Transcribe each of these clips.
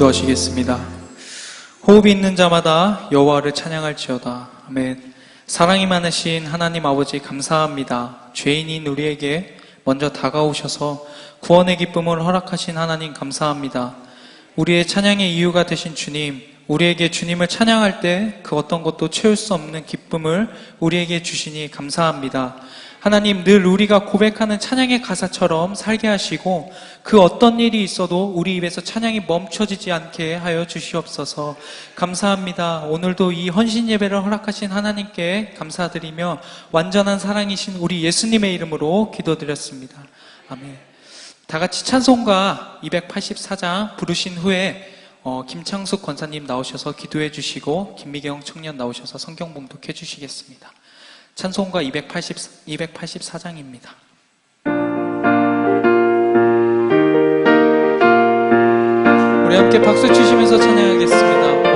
기도하시겠습니다. 호흡이 있는 자마다 여호와를 찬양할지어다. 아멘. 사랑이 많으신 하나님 아버지 감사합니다. 죄인인 우리에게 먼저 다가오셔서 구원의 기쁨을 허락하신 하나님 감사합니다. 우리의 찬양의 이유가 되신 주님, 우리에게 주님을 찬양할 때 그 어떤 것도 채울 수 없는 기쁨을 우리에게 주시니 감사합니다. 하나님, 늘 우리가 고백하는 찬양의 가사처럼 살게 하시고 그 어떤 일이 있어도 우리 입에서 찬양이 멈춰지지 않게 하여 주시옵소서. 감사합니다. 오늘도 이 헌신 예배를 허락하신 하나님께 감사드리며 완전한 사랑이신 우리 예수님의 이름으로 기도드렸습니다. 아멘. 다 같이 찬송가 284장 부르신 후에 김창숙 권사님 나오셔서 기도해 주시고 김미경 청년 나오셔서 성경 봉독해 주시겠습니다. 찬송가 284장입니다. 우리 함께 박수 치시면서 찬양하겠습니다.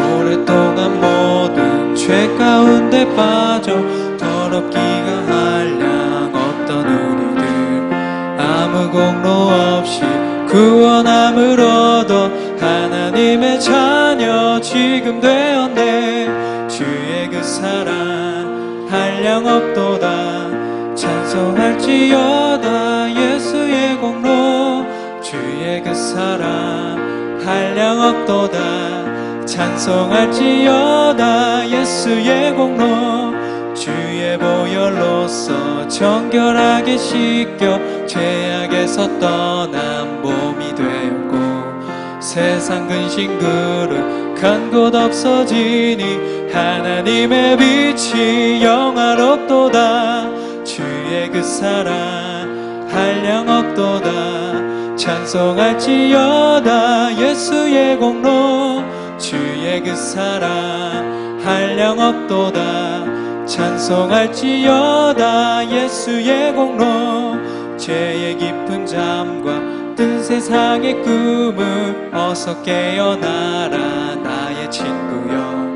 오랫동안 모든 죄 가운데 빠져 더럽기가 한량 없던 우리들 아무 공로 없이 구원함을 얻어 하나님의 자녀 지금 되었네. 주의 그 사랑 한량 없도다. 찬송할지어다 예수의 공로. 주의 그 사랑 한량 없도다. 찬송할지어다 예수의 공로. 주의 보혈로서 정결하게 씻겨 죄악에서 떠난 몸이 되었고 세상 근심 그릇한 곳 없어지니 하나님의 빛이 영화롭도다. 주의 그 사랑 한량 없도다. 찬송할지어다 예수의 공로. 주의 그 사랑 한량 없도다. 찬송할지어다 예수의 공로. 죄의 깊은 잠과 뜬 세상의 꿈을 어서 깨어나라 나의 친구여.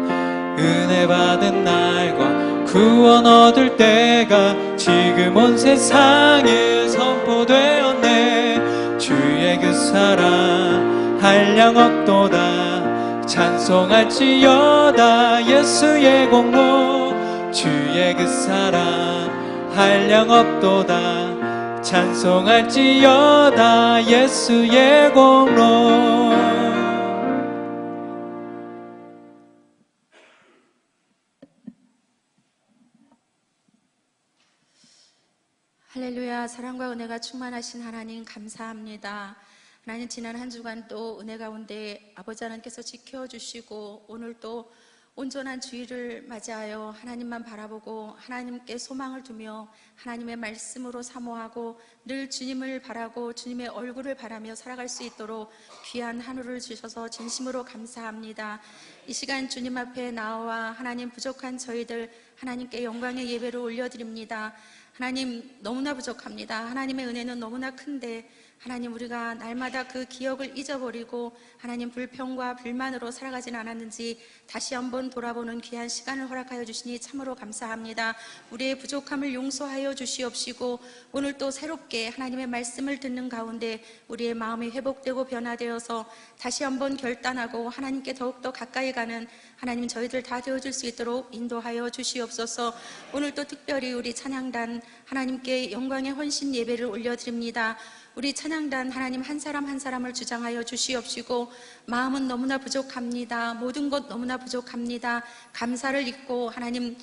은혜 받은 날과 구원 얻을 때가 지금 온 세상에 선포되었네. 주의 그 사랑 한량 없도다. 찬송할지어다 예수의 공로. 주의 그 사랑 한량 없도다. 찬송할지어다 예수의 공로. 할렐루야. 사랑과 은혜가 충만하신 하나님 감사합니다. 하나님, 지난 한 주간 또 은혜 가운데 아버지 하나님께서 지켜주시고 오늘 또 온전한 주일을 맞이하여 하나님만 바라보고 하나님께 소망을 두며 하나님의 말씀으로 사모하고 늘 주님을 바라고 주님의 얼굴을 바라며 살아갈 수 있도록 귀한 하루를 주셔서 진심으로 감사합니다. 이 시간 주님 앞에 나와 하나님, 부족한 저희들 하나님께 영광의 예배를 올려드립니다. 하나님, 너무나 부족합니다. 하나님의 은혜는 너무나 큰데 하나님, 우리가 날마다 그 기억을 잊어버리고 하나님 불평과 불만으로 살아가진 않았는지 다시 한번 돌아보는 귀한 시간을 허락하여 주시니 참으로 감사합니다. 우리의 부족함을 용서하여 주시옵시고 오늘 또 새롭게 하나님의 말씀을 듣는 가운데 우리의 마음이 회복되고 변화되어서 다시 한번 결단하고 하나님께 더욱더 가까이 가는 하나님, 저희들 다 되어줄 수 있도록 인도하여 주시옵소서. 오늘 또 특별히 우리 찬양단 하나님께 영광의 헌신 예배를 올려드립니다. 우리 찬양단 하나님 한 사람 한 사람을 주장하여 주시옵시고 마음은 너무나 부족합니다. 모든 것 너무나 부족합니다. 감사를 잊고 하나님,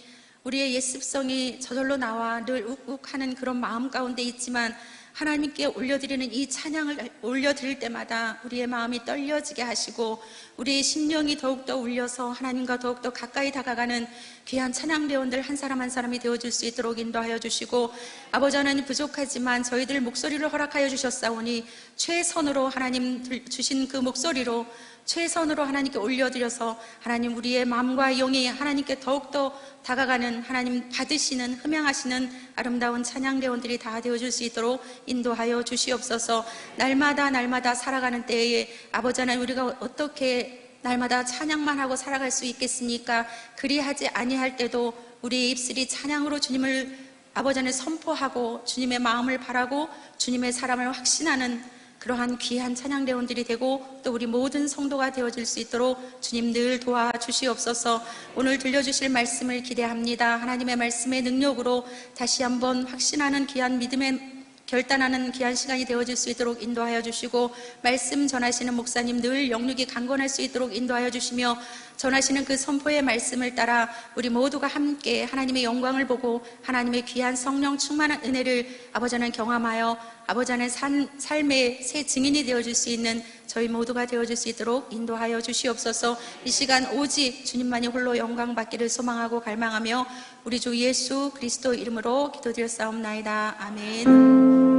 우리의 옛습성이 저절로 나와 늘 욱욱하는 그런 마음 가운데 있지만 하나님께 올려드리는 이 찬양을 올려드릴 때마다 우리의 마음이 떨려지게 하시고 우리의 심령이 더욱더 울려서 하나님과 더욱더 가까이 다가가는 귀한 찬양배원들 한 사람 한 사람이 되어줄 수 있도록 인도하여 주시고, 아버지 하나님, 부족하지만 저희들 목소리를 허락하여 주셨사오니 최선으로 하나님 주신 그 목소리로 최선으로 하나님께 올려드려서 하나님, 우리의 마음과 영이 하나님께 더욱더 다가가는 하나님 받으시는, 흠양하시는 아름다운 찬양배원들이 다 되어줄 수 있도록 인도하여 주시옵소서. 날마다 살아가는 때에 아버지 하나님, 우리가 어떻게 날마다 찬양만 하고 살아갈 수 있겠습니까? 그리하지 아니할 때도 우리의 입술이 찬양으로 주님을 아버지 안에 선포하고 주님의 마음을 바라고 주님의 사랑을 확신하는 그러한 귀한 찬양대원들이 되고 또 우리 모든 성도가 되어질 수 있도록 주님 늘 도와주시옵소서. 오늘 들려주실 말씀을 기대합니다. 하나님의 말씀의 능력으로 다시 한번 확신하는 귀한 믿음의 결단하는 귀한 시간이 되어질 수 있도록 인도하여 주시고, 말씀 전하시는 목사님 늘 영육이 강건할 수 있도록 인도하여 주시며, 전하시는 그 선포의 말씀을 따라 우리 모두가 함께 하나님의 영광을 보고 하나님의 귀한 성령 충만한 은혜를 아버지 하나님 경험하여 아버지 하나님 삶의 새 증인이 되어줄 수 있는 저희 모두가 되어줄 수 있도록 인도하여 주시옵소서. 이 시간 오직 주님만이 홀로 영광 받기를 소망하고 갈망하며 우리 주 예수 그리스도 이름으로 기도드렸사옵나이다. 아멘.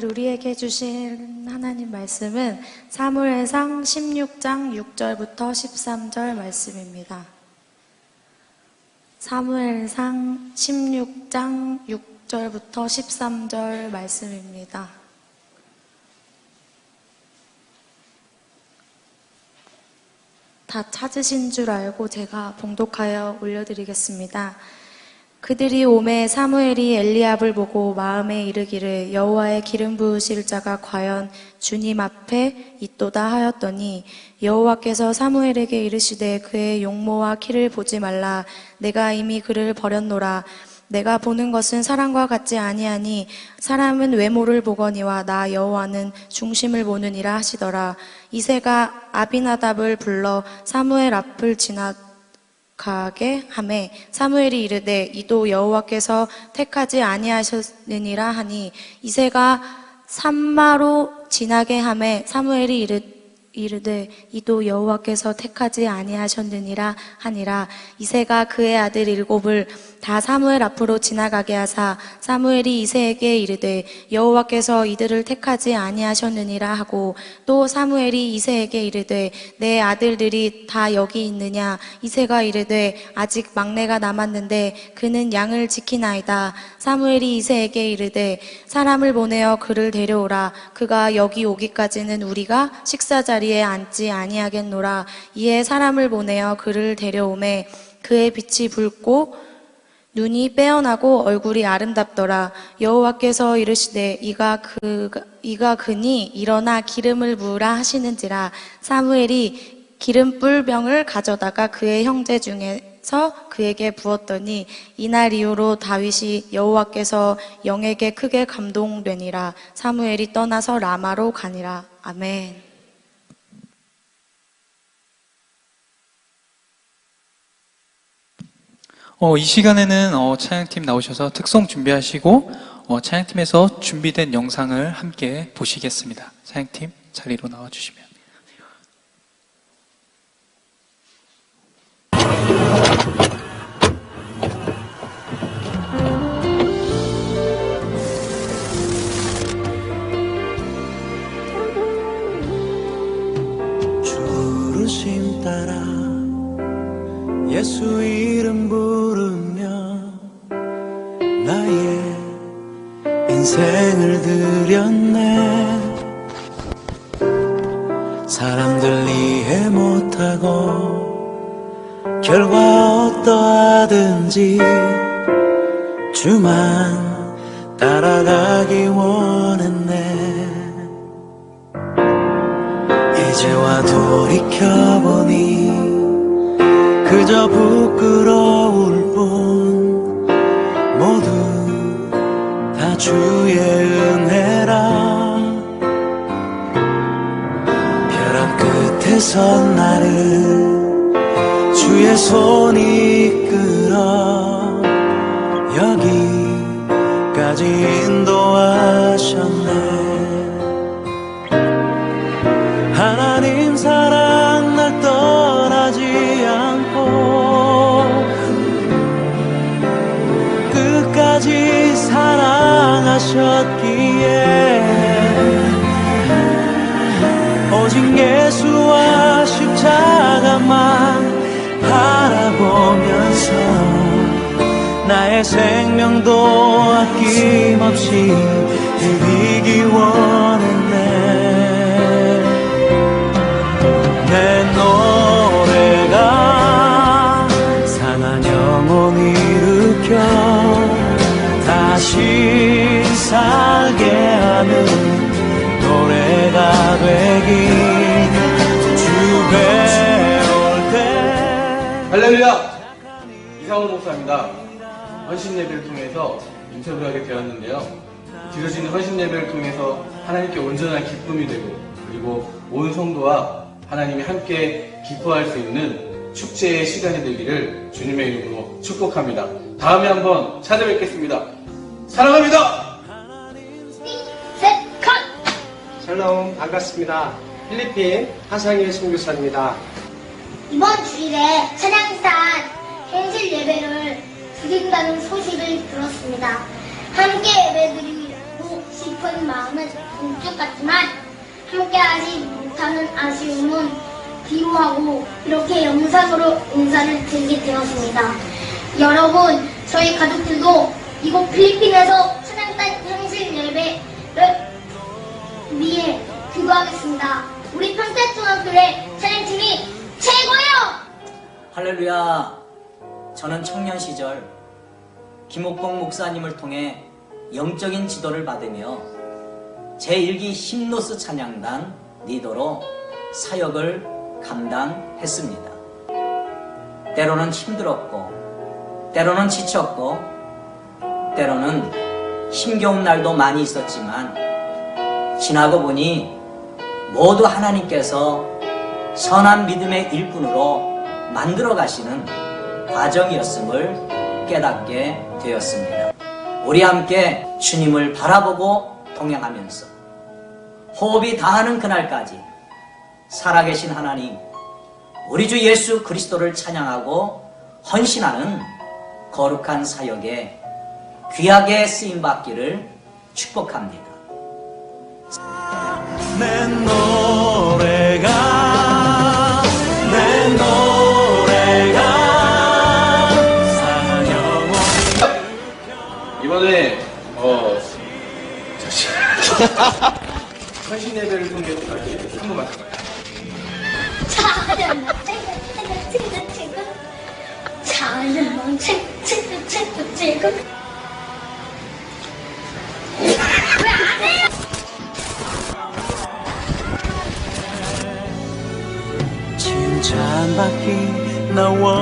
우리에게 주신 하나님 말씀은 사무엘상 16장 6절부터 13절 말씀입니다. 사무엘상 16장 6절부터 13절 말씀입니다. 다 찾으신 줄 알고 제가 봉독하여 올려드리겠습니다. 그들이 오매 사무엘이 엘리압을 보고 마음에 이르기를 여호와의 기름 부으실 자가 과연 주님 앞에 있도다 하였더니 여호와께서 사무엘에게 이르시되 그의 용모와 키를 보지 말라. 내가 이미 그를 버렸노라. 내가 보는 것은 사람과 같지 아니하니 사람은 외모를 보거니와 나 여호와는 중심을 보느니라 하시더라. 이새가 아비나답을 불러 사무엘 앞을 지나가게 하매 사무엘이 이르되 이도 여호와께서 택하지 아니하셨느니라 하니 이새가 산마로 지나게 하매 사무엘이 이르되 이도 여호와께서 택하지 아니하셨느니라 하니라. 이새가 그의 아들 7을 다 사무엘 앞으로 지나가게 하사 사무엘이 이새에게 이르되 여호와께서 이들을 택하지 아니하셨느니라 하고 또 사무엘이 이새에게 이르되 내 아들들이 다 여기 있느냐. 이새가 이르되 아직 막내가 남았는데 그는 양을 지키나이다. 사무엘이 이새에게 이르되 사람을 보내어 그를 데려오라. 그가 여기 오기까지는 우리가 식사 자리에 앉지 아니하겠노라. 이에 사람을 보내어 그를 데려오매 그의 빛이 붉고 눈이 빼어나고 얼굴이 아름답더라. 여호와께서 이르시되 이가 그니 일어나 기름을 부으라 하시는지라. 사무엘이 기름불 병을 가져다가 그의 형제 중에서 그에게 부었더니 이날 이후로 다윗이 여호와께서 영에게 크게 감동되니라. 사무엘이 떠나서 라마로 가니라. 아멘. 이 시간에는 찬양팀 나오셔서 특송 준비하시고 찬양팀에서 준비된 영상을 함께 보시겠습니다. 찬양팀 자리로 나와주시면. 부르심 따라 예수 이름 부르며 나의 인생을 드렸네. 사람들 이해 못하고 결과 어떠하든지 주만 따라가기 원했네. 이제와 돌이켜보니 그저 부끄러울 뿐 모두 다 주의 은혜라. 벼랑 끝에 선 나를 주의 손이 이끌어 여기까지 인도하셨네. 하나님 사랑 날 떠나지 않고 끝까지 사랑하셨기에 오직 예수와 십자가만 바라보면서 나의 생명도 아낌없이 드리기 원했네. 내 노래 하는 노래가 되길 주배 올 때. 할렐루야! 이상호 목사입니다. 헌신 예배를 통해서 인터뷰를 하게 되었는데요. 드려지는 헌신 예배를 통해서 하나님께 온전한 기쁨이 되고, 그리고 온 성도와 하나님이 함께 기뻐할 수 있는 축제의 시간이 되기를 주님의 이름으로 축복합니다. 다음에 한번 찾아뵙겠습니다. 사랑합니다! 셋, 컷! 샬롬, 반갑습니다. 필리핀 하상일 선교사입니다. 이번 주일에 찬양산 행실 예배를 드린다는 소식을 들었습니다. 함께 예배드리고 싶은 마음은 문득 같지만 함께하지 못하는 아쉬움은 뒤로하고 이렇게 영상으로 인사를 드리게 되었습니다. 여러분, 저희 가족들도 이곳 필리핀에서 찬양산 행실 예배를 위해 기도하겠습니다. 우리 평택중학교의 찬양팀이 최고예요! 할렐루야. 저는 청년 시절 김옥봉 목사님을 통해 영적인 지도를 받으며 제1기 힘노스 찬양단 리더로 사역을 감당했습니다. 때로는 힘들었고, 때로는 지쳤고, 때로는 힘겨운 날도 많이 있었지만 지나고 보니 모두 하나님께서 선한 믿음의 일꾼으로 만들어 가시는 과정이었음을 깨닫게 되었습니다. 우리 함께 주님을 바라보고 동행하면서 호흡이 다하는 그날까지 살아계신 하나님, 우리 주 예수 그리스도를 찬양하고 헌신하는 거룩한 사역에 귀하게 쓰임받기를 축복합니다. 내 노래가 사랑영원. 이번에 헌신 예배를 통해서 한 번만 더. 잘만 최고 왜안 해요? 칭찬받기 나 원하네.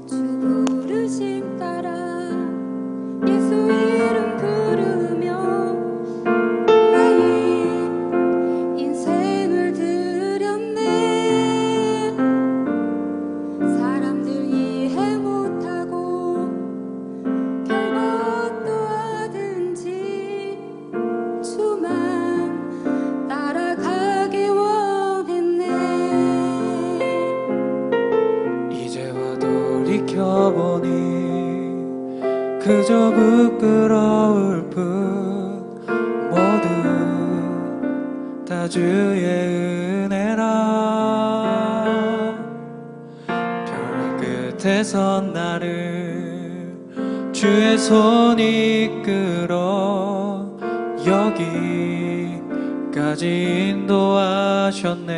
주 부르심 따라 예수 이름 부르며 매일 인생을 드렸네. 사람들 이해 못하고 결국 어떠하든지 주만 따라가기 원했네. 이제와 돌이켜보니 그저 부끄러울 뿐 모두 다 주의 은혜라. 별 끝에선 나를 주의 손이 이끌어 여기까지 인도하셨네.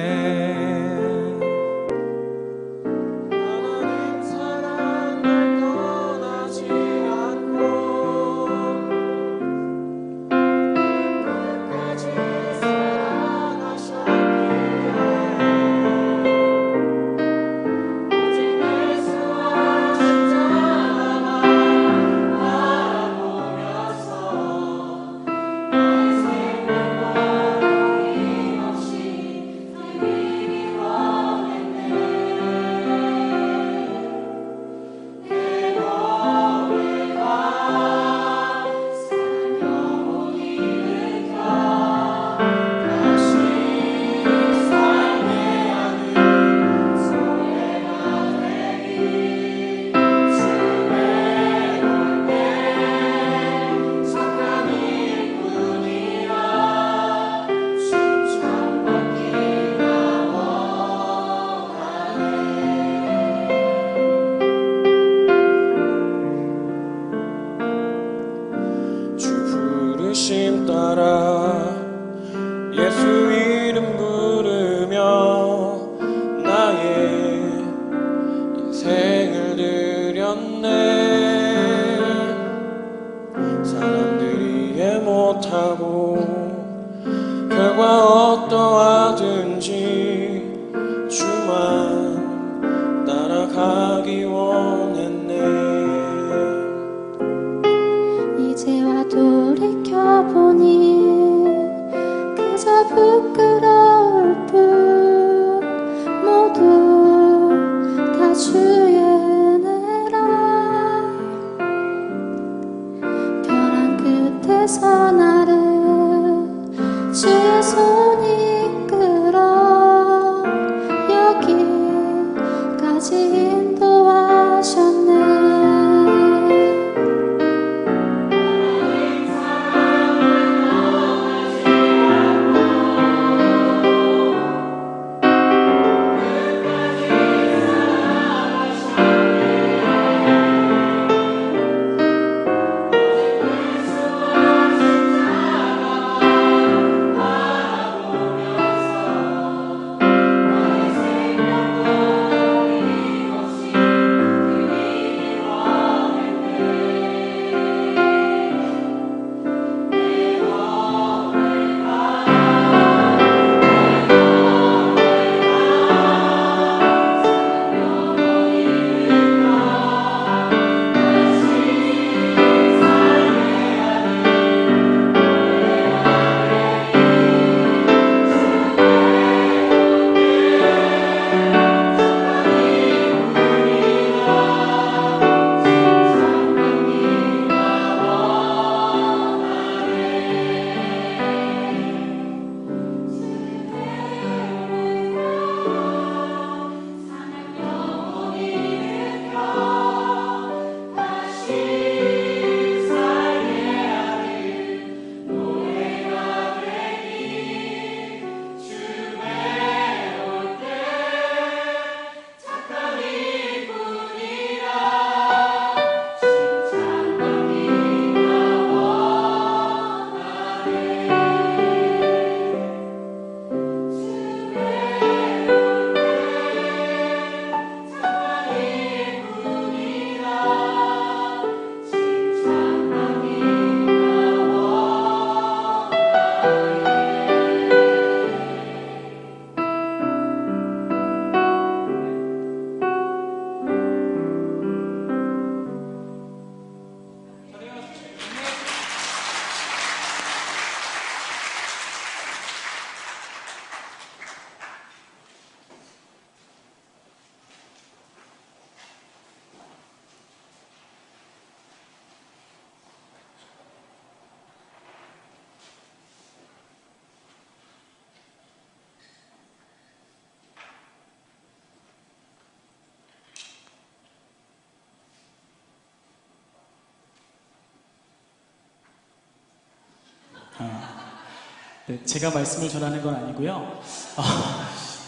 네, 제가 말씀을 전하는 건 아니고요.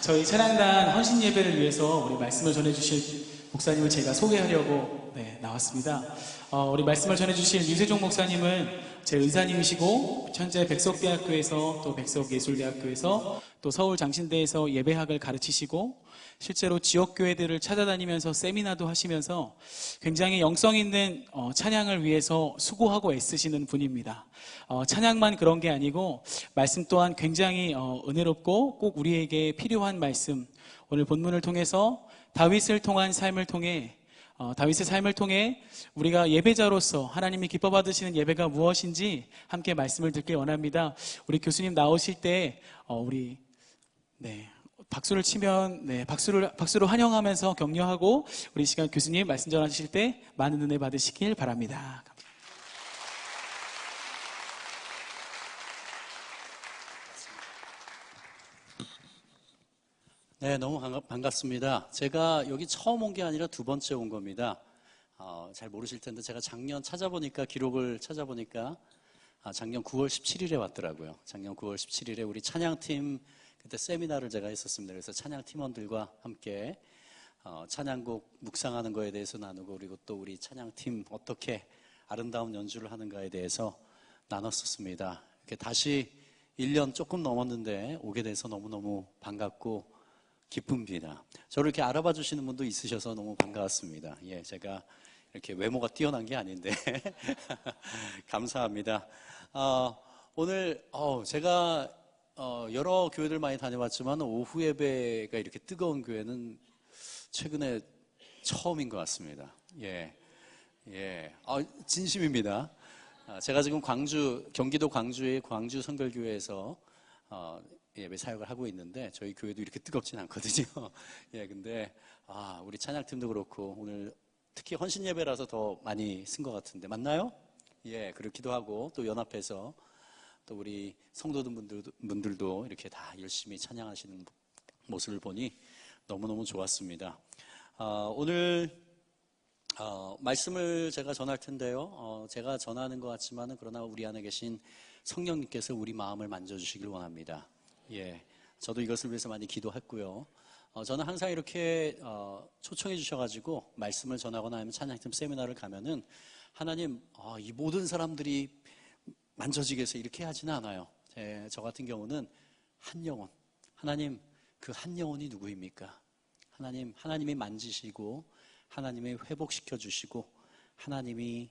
저희 찬양단 헌신 예배를 위해서 우리 말씀을 전해주실 목사님을 제가 소개하려고 나왔습니다. 우리 말씀을 전해주실 유세종 목사님은 제 의사님이시고 현재 백석대학교에서 또 백석예술대학교에서 또 서울장신대에서 예배학을 가르치시고 실제로 지역교회들을 찾아다니면서 세미나도 하시면서 굉장히 영성 있는 찬양을 위해서 수고하고 애쓰시는 분입니다. 찬양만 그런 게 아니고 말씀 또한 굉장히 은혜롭고 꼭 우리에게 필요한 말씀, 오늘 본문을 통해서 다윗을 통한 삶을 통해 다윗의 삶을 통해 우리가 예배자로서 하나님이 기뻐 받으시는 예배가 무엇인지 함께 말씀을 듣길 원합니다. 우리 교수님 나오실 때 우리 박수를 치면 박수로 환영하면서 격려하고 우리 시간 교수님 말씀 전하실 때 많은 은혜 받으시길 바랍니다. 네, 너무 반갑습니다. 제가 여기 처음 온 게 아니라 두 번째 온 겁니다. 잘 모르실 텐데 제가 작년 기록을 찾아보니까 작년 9월 17일에 왔더라고요. 작년 9월 17일에 우리 찬양팀 그때 세미나를 제가 했었습니다. 그래서 찬양 팀원들과 함께 찬양곡 묵상하는 거에 대해서 나누고 그리고 또 우리 찬양팀 어떻게 아름다운 연주를 하는가에 대해서 나눴었습니다. 이렇게 다시 1년 조금 넘었는데 오게 돼서 너무너무 반갑고 기쁩니다. 저를 이렇게 알아봐 주시는 분도 있으셔서 너무 반가웠습니다. 예, 제가 이렇게 외모가 뛰어난 게 아닌데 감사합니다. 오늘 제가 여러 교회들 많이 다녀봤지만 오후 예배가 이렇게 뜨거운 교회는 최근에 처음인 것 같습니다. 예, 진심입니다. 제가 지금 경기도 광주의 광주 선결교회에서 예배 사역을 하고 있는데 저희 교회도 이렇게 뜨겁진 않거든요. 예, 근데 우리 찬양팀도 그렇고 오늘 특히 헌신 예배라서 더 많이 쓴 것 같은데 맞나요? 예, 그렇기도 하고 또 연합해서 또 우리 성도분들도 이렇게 다 열심히 찬양하시는 모습을 보니 너무너무 좋았습니다. 오늘 말씀을 제가 전할 텐데요. 제가 전하는 것 같지만은 그러나 우리 안에 계신 성령님께서 우리 마음을 만져주시길 원합니다. 예, 저도 이것을 위해서 많이 기도했고요. 저는 항상 이렇게 초청해 주셔가지고 말씀을 전하거나 아니면 찬양팀 세미나를 가면은 하나님 이 모든 사람들이 만져지게 해서 이렇게 하지는 않아요. 저 같은 경우는 한 영혼, 하나님 그 한 영혼이 누구입니까? 하나님이 만지시고 하나님이 회복시켜 주시고 하나님이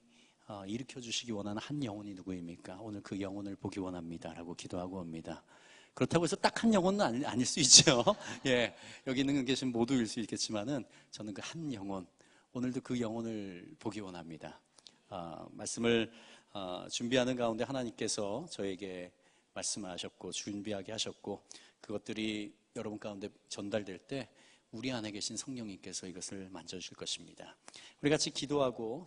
일으켜 주시기 원하는 한 영혼이 누구입니까? 오늘 그 영혼을 보기 원합니다 라고 기도하고 옵니다. 그렇다고 해서 딱 한 영혼은 아닐 수 있죠. 예, 여기 있는 계신 모두일 수 있겠지만은 저는 그 한 영혼, 오늘도 그 영혼을 보기 원합니다. 말씀을 준비하는 가운데 하나님께서 저에게 말씀하셨고 준비하게 하셨고 그것들이 여러분 가운데 전달될 때 우리 안에 계신 성령님께서 이것을 만져주실 것입니다. 우리 같이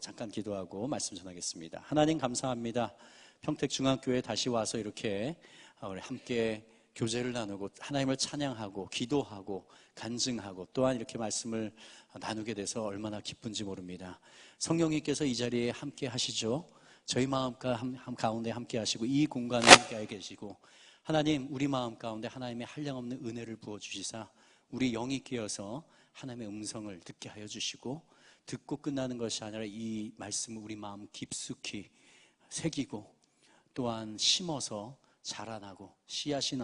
잠깐 기도하고 말씀 전하겠습니다. 하나님 감사합니다. 평택중앙교회 다시 와서 이렇게 우리 함께 교제를 나누고 하나님을 찬양하고 기도하고 간증하고 또한 이렇게 말씀을 나누게 돼서 얼마나 기쁜지 모릅니다. 성령님께서 이 자리에 함께 하시죠. 저희 마음 가운데 함께 하시고 이 공간에 함께 계시고 하나님 우리 마음 가운데 하나님의 한량없는 은혜를 부어주시사 우리 영이 깨어서 하나님의 음성을 듣게 하여 주시고 듣고 끝나는 것이 아니라 이 말씀을 우리 마음 깊숙이 새기고 또한 심어서 자라나고 씨앗이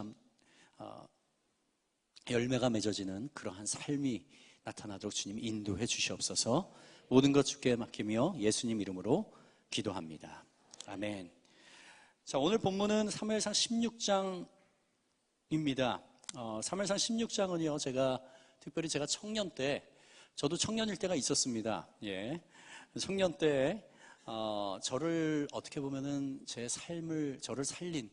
열매가 맺어지는 그러한 삶이 나타나도록 주님 인도해 주시옵소서. 모든 것 주께 맡기며 예수님 이름으로 기도합니다. 아멘. 자, 오늘 본문은 사무엘상 16장입니다. 사무엘상 16장은요, 특별히 제가 청년 때, 저도 청년일 때가 있었습니다. 예. 청년 때, 저를 어떻게 보면은 저를 살린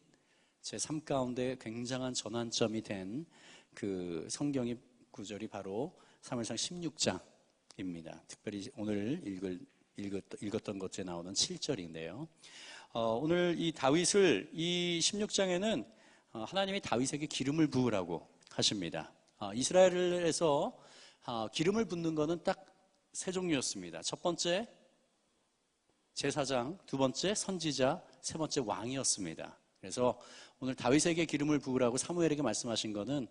제 삶 가운데 굉장한 전환점이 된 그 성경의 구절이 바로 사무엘상 16장입니다. 특별히 오늘 읽었던 것에 나오는 7절인데요. 오늘 이 16장에는 하나님이 다윗에게 기름을 부으라고 하십니다. 이스라엘에서 기름을 붓는 것은 딱 세 종류였습니다. 첫 번째 제사장, 두 번째 선지자, 세 번째 왕이었습니다. 그래서 오늘 다윗에게 기름을 부으라고 사무엘에게 말씀하신 거는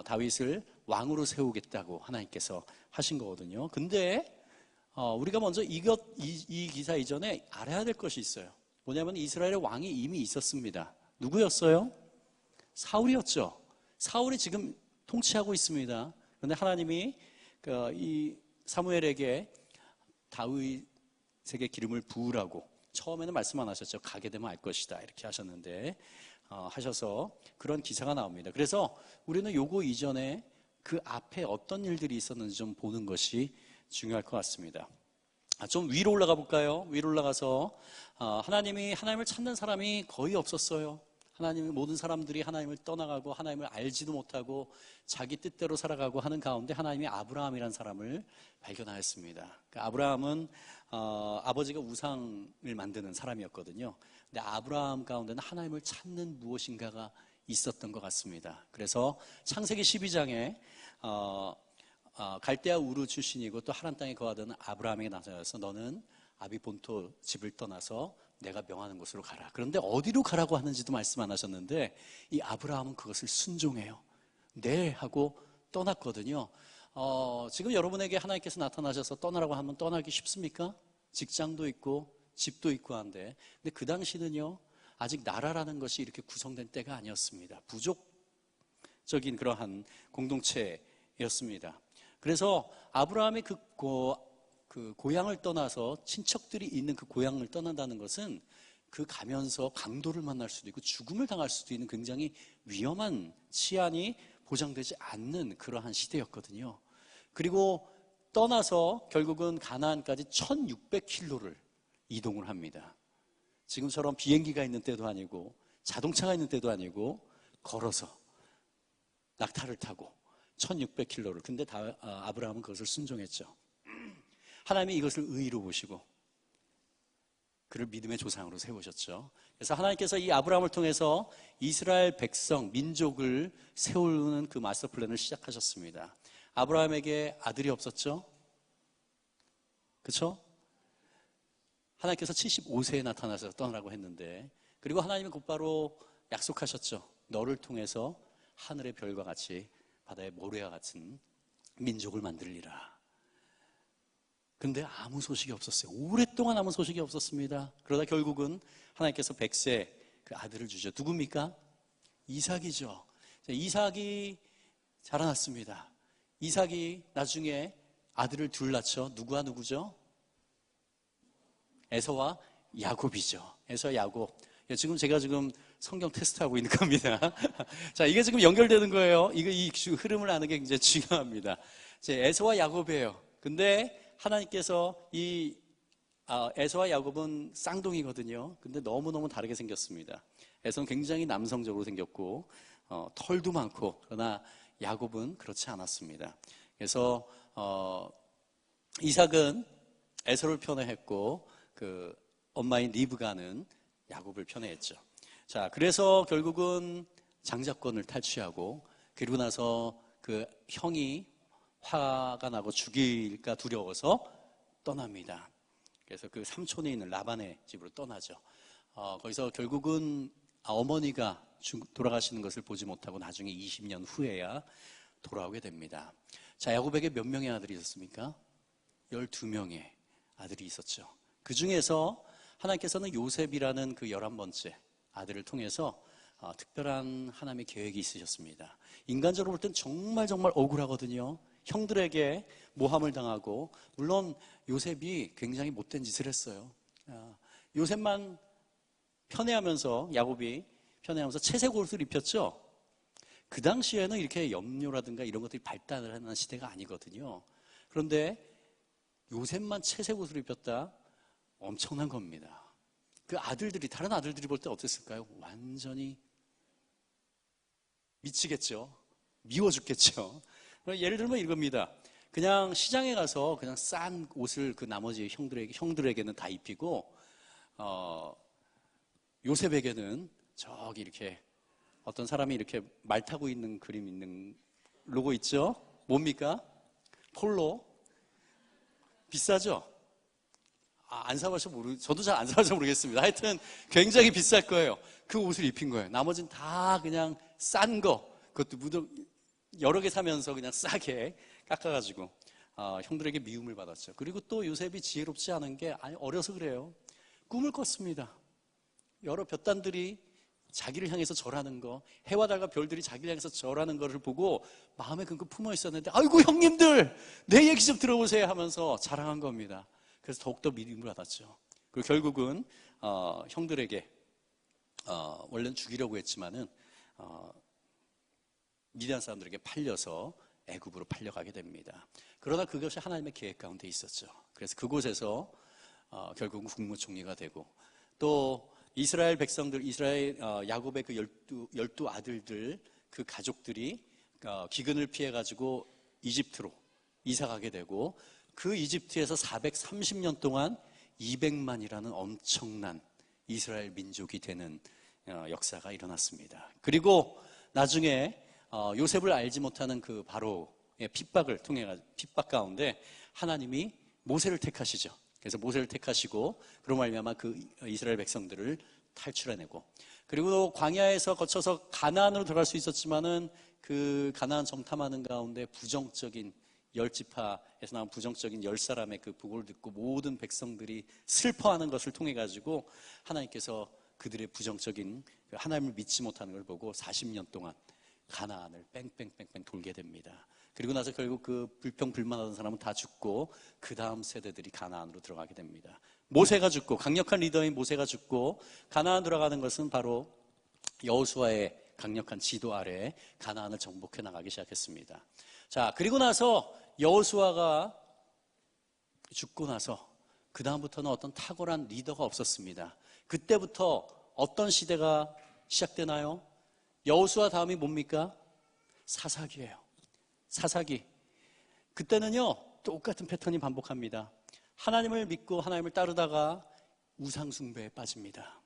다윗을 왕으로 세우겠다고 하나님께서 하신 거거든요. 근데 우리가 먼저 이 기사 이전에 알아야 될 것이 있어요. 뭐냐면 이스라엘의 왕이 이미 있었습니다. 누구였어요? 사울이었죠. 사울이 지금 통치하고 있습니다. 그런데 하나님이 이 사무엘에게 다윗에게 기름을 부으라고 처음에는 말씀 안 하셨죠. 가게 되면 알 것이다 이렇게 하셨는데 하셔서 그런 기사가 나옵니다. 그래서 우리는 요거 이전에 그 앞에 어떤 일들이 있었는지 좀 보는 것이 중요할 것 같습니다. 좀 위로 올라가 볼까요? 위로 올라가서 하나님을 찾는 사람이 거의 없었어요. 모든 사람들이 하나님을 떠나가고 하나님을 알지도 못하고 자기 뜻대로 살아가고 하는 가운데 하나님이 아브라함이라는 사람을 발견하였습니다. 아브라함은 아버지가 우상을 만드는 사람이었거든요. 근데 아브라함 가운데는 하나님을 찾는 무엇인가가 있었던 것 같습니다. 그래서 창세기 12장에 갈대아 우르 출신이고 또 하란 땅에 거하던 아브라함에게 나타나서 너는 아비 본토 집을 떠나서 내가 명하는 곳으로 가라. 그런데 어디로 가라고 하는지도 말씀 안 하셨는데 이 아브라함은 그것을 순종해요. 네 하고 떠났거든요. 지금 여러분에게 하나님께서 나타나셔서 떠나라고 하면 떠나기 쉽습니까? 직장도 있고 집도 있고 한데 근데 그 당시는요 아직 나라라는 것이 이렇게 구성된 때가 아니었습니다. 부족적인 그러한 공동체였습니다. 그래서 아브라함이 그 고향을 떠나서 친척들이 있는 그 고향을 떠난다는 것은 그 가면서 강도를 만날 수도 있고 죽음을 당할 수도 있는 굉장히 위험한 치안이 보장되지 않는 그러한 시대였거든요. 그리고 떠나서 결국은 가나안까지 1600km를 이동을 합니다. 지금처럼 비행기가 있는 때도 아니고 자동차가 있는 때도 아니고 걸어서 낙타를 타고 1600km를. 근데 아브라함은 그것을 순종했죠. 하나님이 이것을 의의로 보시고 그를 믿음의 조상으로 세우셨죠. 그래서 하나님께서 이 아브라함을 통해서 이스라엘 백성, 민족을 세우는 그 마스터 플랜을 시작하셨습니다. 아브라함에게 아들이 없었죠? 그렇죠? 하나님께서 75세에 나타나서 떠나라고 했는데 그리고 하나님은 곧바로 약속하셨죠. 너를 통해서 하늘의 별과 같이 바다의 모래와 같은 민족을 만들리라. 근데 아무 소식이 없었어요. 오랫동안 아무 소식이 없었습니다. 그러다 결국은 하나님께서 100세 그 아들을 주죠. 누굽니까? 이삭이죠. 이삭이 자라났습니다. 이삭이 나중에 아들을 둘 낳죠. 누구와 누구죠? 에서와 야곱이죠. 에서와 야곱. 지금 제가 성경 테스트하고 있는 겁니다. 자, 이게 지금 연결되는 거예요. 이 흐름을 아는 게 굉장히 중요합니다. 에서와 야곱이에요. 근데 하나님께서 에서와 야곱은 쌍둥이거든요. 근데 너무너무 다르게 생겼습니다. 에서는 굉장히 남성적으로 생겼고 털도 많고 그러나 야곱은 그렇지 않았습니다. 그래서 이삭은 에서를 편애했고 그 엄마인 리브가는 야곱을 편애했죠. 자, 그래서 결국은 장자권을 탈취하고 그리고 나서 그 형이 화가 나고 죽일까 두려워서 떠납니다. 그래서 그 삼촌에 있는 라반의 집으로 떠나죠. 거기서 결국은 어머니가 돌아가시는 것을 보지 못하고 나중에 20년 후에야 돌아오게 됩니다. 자, 야곱에게 몇 명의 아들이 있었습니까? 12명의 아들이 있었죠. 그 중에서 하나님께서는 요셉이라는 그 11번째 아들을 통해서 특별한 하나님의 계획이 있으셨습니다. 인간적으로 볼 땐 정말 억울하거든요. 형들에게 모함을 당하고 물론 요셉이 굉장히 못된 짓을 했어요. 요셉만 편애하면서 야곱이 편애하면서 채색 옷을 입혔죠. 그 당시에는 이렇게 염료라든가 이런 것들이 발달을 하는 시대가 아니거든요. 그런데 요셉만 채색 옷을 입혔다? 엄청난 겁니다. 그 아들들이 다른 아들들이 볼 때 어땠을까요? 완전히 미치겠죠. 미워 죽겠죠. 예를 들면 이겁니다. 그냥 시장에 가서 그냥 싼 옷을 그 나머지 형들에게는 다 입히고 요셉에게는 저기 이렇게 어떤 사람이 이렇게 말 타고 있는 그림 있는 로고 있죠? 뭡니까? 폴로. 비싸죠? 안 사봐서 저도 잘 안 사봐서 모르겠습니다. 하여튼 굉장히 비쌀 거예요. 그 옷을 입힌 거예요. 나머지는 다 그냥 싼 거, 그것도 여러 개 사면서 그냥 싸게 깎아가지고 형들에게 미움을 받았죠. 그리고 또 요셉이 지혜롭지 않은 게 어려서 그래요. 꿈을 꿨습니다. 여러 볕단들이 자기를 향해서 절하는 거, 해와 달과 별들이 자기를 향해서 절하는 거를 보고 마음에 금금 품어 있었는데, 아이고 형님들 내 얘기 좀 들어보세요 하면서 자랑한 겁니다. 그래서 더욱더 미움을 받았죠. 그리고 결국은 형들에게 원래는 죽이려고 했지만은 미디안 사람들에게 팔려서 애굽으로 팔려가게 됩니다. 그러나 그것이 하나님의 계획 가운데 있었죠. 그래서 그곳에서 결국은 국무총리가 되고, 또 이스라엘 백성들, 이스라엘 야곱의 그 열두 아들들, 그 가족들이 기근을 피해 가지고 이집트로 이사 가게 되고, 그 이집트에서 430년 동안 200만이라는 엄청난 이스라엘 민족이 되는 역사가 일어났습니다. 그리고 나중에 요셉을 알지 못하는 그 바로의 핍박 가운데 하나님이 모세를 택하시죠. 그래서 모세를 택하시고 그로 말미암아 그 이스라엘 백성들을 탈출해내고, 그리고 광야에서 거쳐서 가나안으로 들어갈 수 있었지만은 그 가나안 정탐하는 가운데 부정적인 10지파에서 나온 부정적인 10사람의 그 부고를 듣고 모든 백성들이 슬퍼하는 것을 통해 가지고 하나님께서 그들의 부정적인 하나님을 믿지 못하는 걸 보고 40년 동안 가나안을 뺑뺑뺑뺑 돌게 됩니다. 그리고 나서 결국 그 불평불만하던 사람은 다 죽고 그 다음 세대들이 가나안으로 들어가게 됩니다. 모세가 죽고, 강력한 리더인 모세가 죽고 가나안 들어가는 것은 바로 여호수아의 강력한 지도 아래 가나안을 정복해 나가기 시작했습니다. 자, 그리고 나서 여호수아가 죽고 나서 그 다음부터는 어떤 탁월한 리더가 없었습니다. 그때부터 어떤 시대가 시작되나요? 여호수아 다음이 뭡니까? 사사기예요. 사사기. 그때는요, 똑같은 패턴이 반복합니다. 하나님을 믿고 하나님을 따르다가 우상숭배에 빠집니다.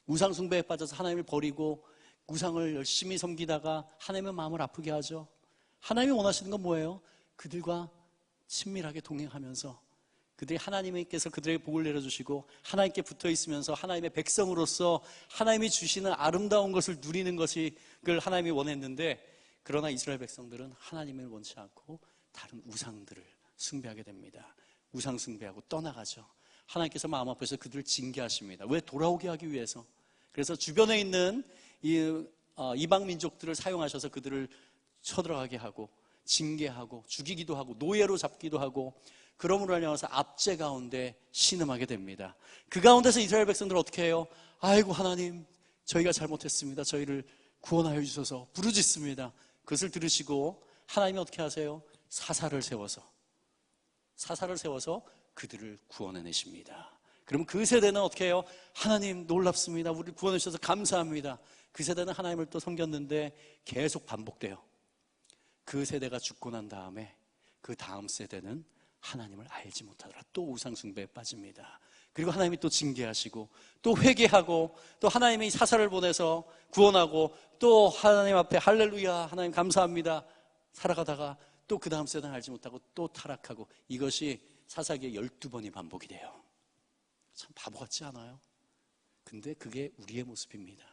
우상숭배에 빠져서 하나님을 버리고 우상을 열심히 섬기다가 하나님의 마음을 아프게 하죠. 하나님이 원하시는 건 뭐예요? 그들과 친밀하게 동행하면서 그들이 하나님께서 그들에게 복을 내려주시고 하나님께 붙어 있으면서 하나님의 백성으로서 하나님이 주시는 아름다운 것을 누리는 것이 그걸 하나님이 원했는데, 그러나 이스라엘 백성들은 하나님을 원치 않고 다른 우상들을 숭배하게 됩니다. 우상 숭배하고 떠나가죠. 하나님께서 마음 아파서 그들을 징계하십니다. 왜? 돌아오게 하기 위해서. 그래서 주변에 있는 이방 민족들을 사용하셔서 그들을 쳐들어가게 하고 징계하고 죽이기도 하고 노예로 잡기도 하고, 그러므로 인해서 압제 가운데 신음하게 됩니다. 그 가운데서 이스라엘 백성들은 어떻게 해요? 아이고 하나님, 저희가 잘못했습니다. 저희를 구원하여 주셔서 부르짖습니다. 그것을 들으시고 하나님이 어떻게 하세요? 사사를 세워서 그들을 구원해내십니다. 그러면 그 세대는 어떻게 해요? 하나님 놀랍습니다. 우리를 구원해 주셔서 감사합니다. 그 세대는 하나님을 또 섬겼는데 계속 반복돼요. 그 세대가 죽고 난 다음에 그 다음 세대는 하나님을 알지 못하더라 또 우상숭배에 빠집니다. 그리고 하나님이 또 징계하시고 또 회개하고 또 하나님이 사사를 보내서 구원하고 또 하나님 앞에 할렐루야 하나님 감사합니다 살아가다가 또 그 다음 세대는 알지 못하고 또 타락하고, 이것이 사사기에 12번이 반복이 돼요. 참 바보 같지 않아요? 근데 그게 우리의 모습입니다.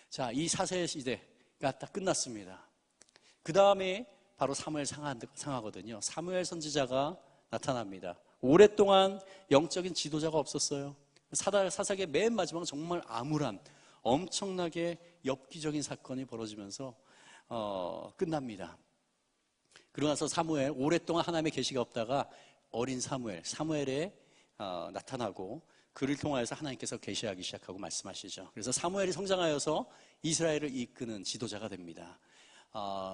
자, 이 사사의 시대가 딱 끝났습니다. 그 다음에 바로 사무엘 상하거든요. 사무엘 선지자가 나타납니다. 오랫동안 영적인 지도자가 없었어요. 사사기의 맨 마지막은 정말 암울한 엄청나게 엽기적인 사건이 벌어지면서 끝납니다. 그러고 나서 사무엘, 오랫동안 하나님의 계시가 없다가 어린 사무엘에 나타나고 그를 통하여서 하나님께서 계시하기 시작하고 말씀하시죠. 그래서 사무엘이 성장하여서 이스라엘을 이끄는 지도자가 됩니다.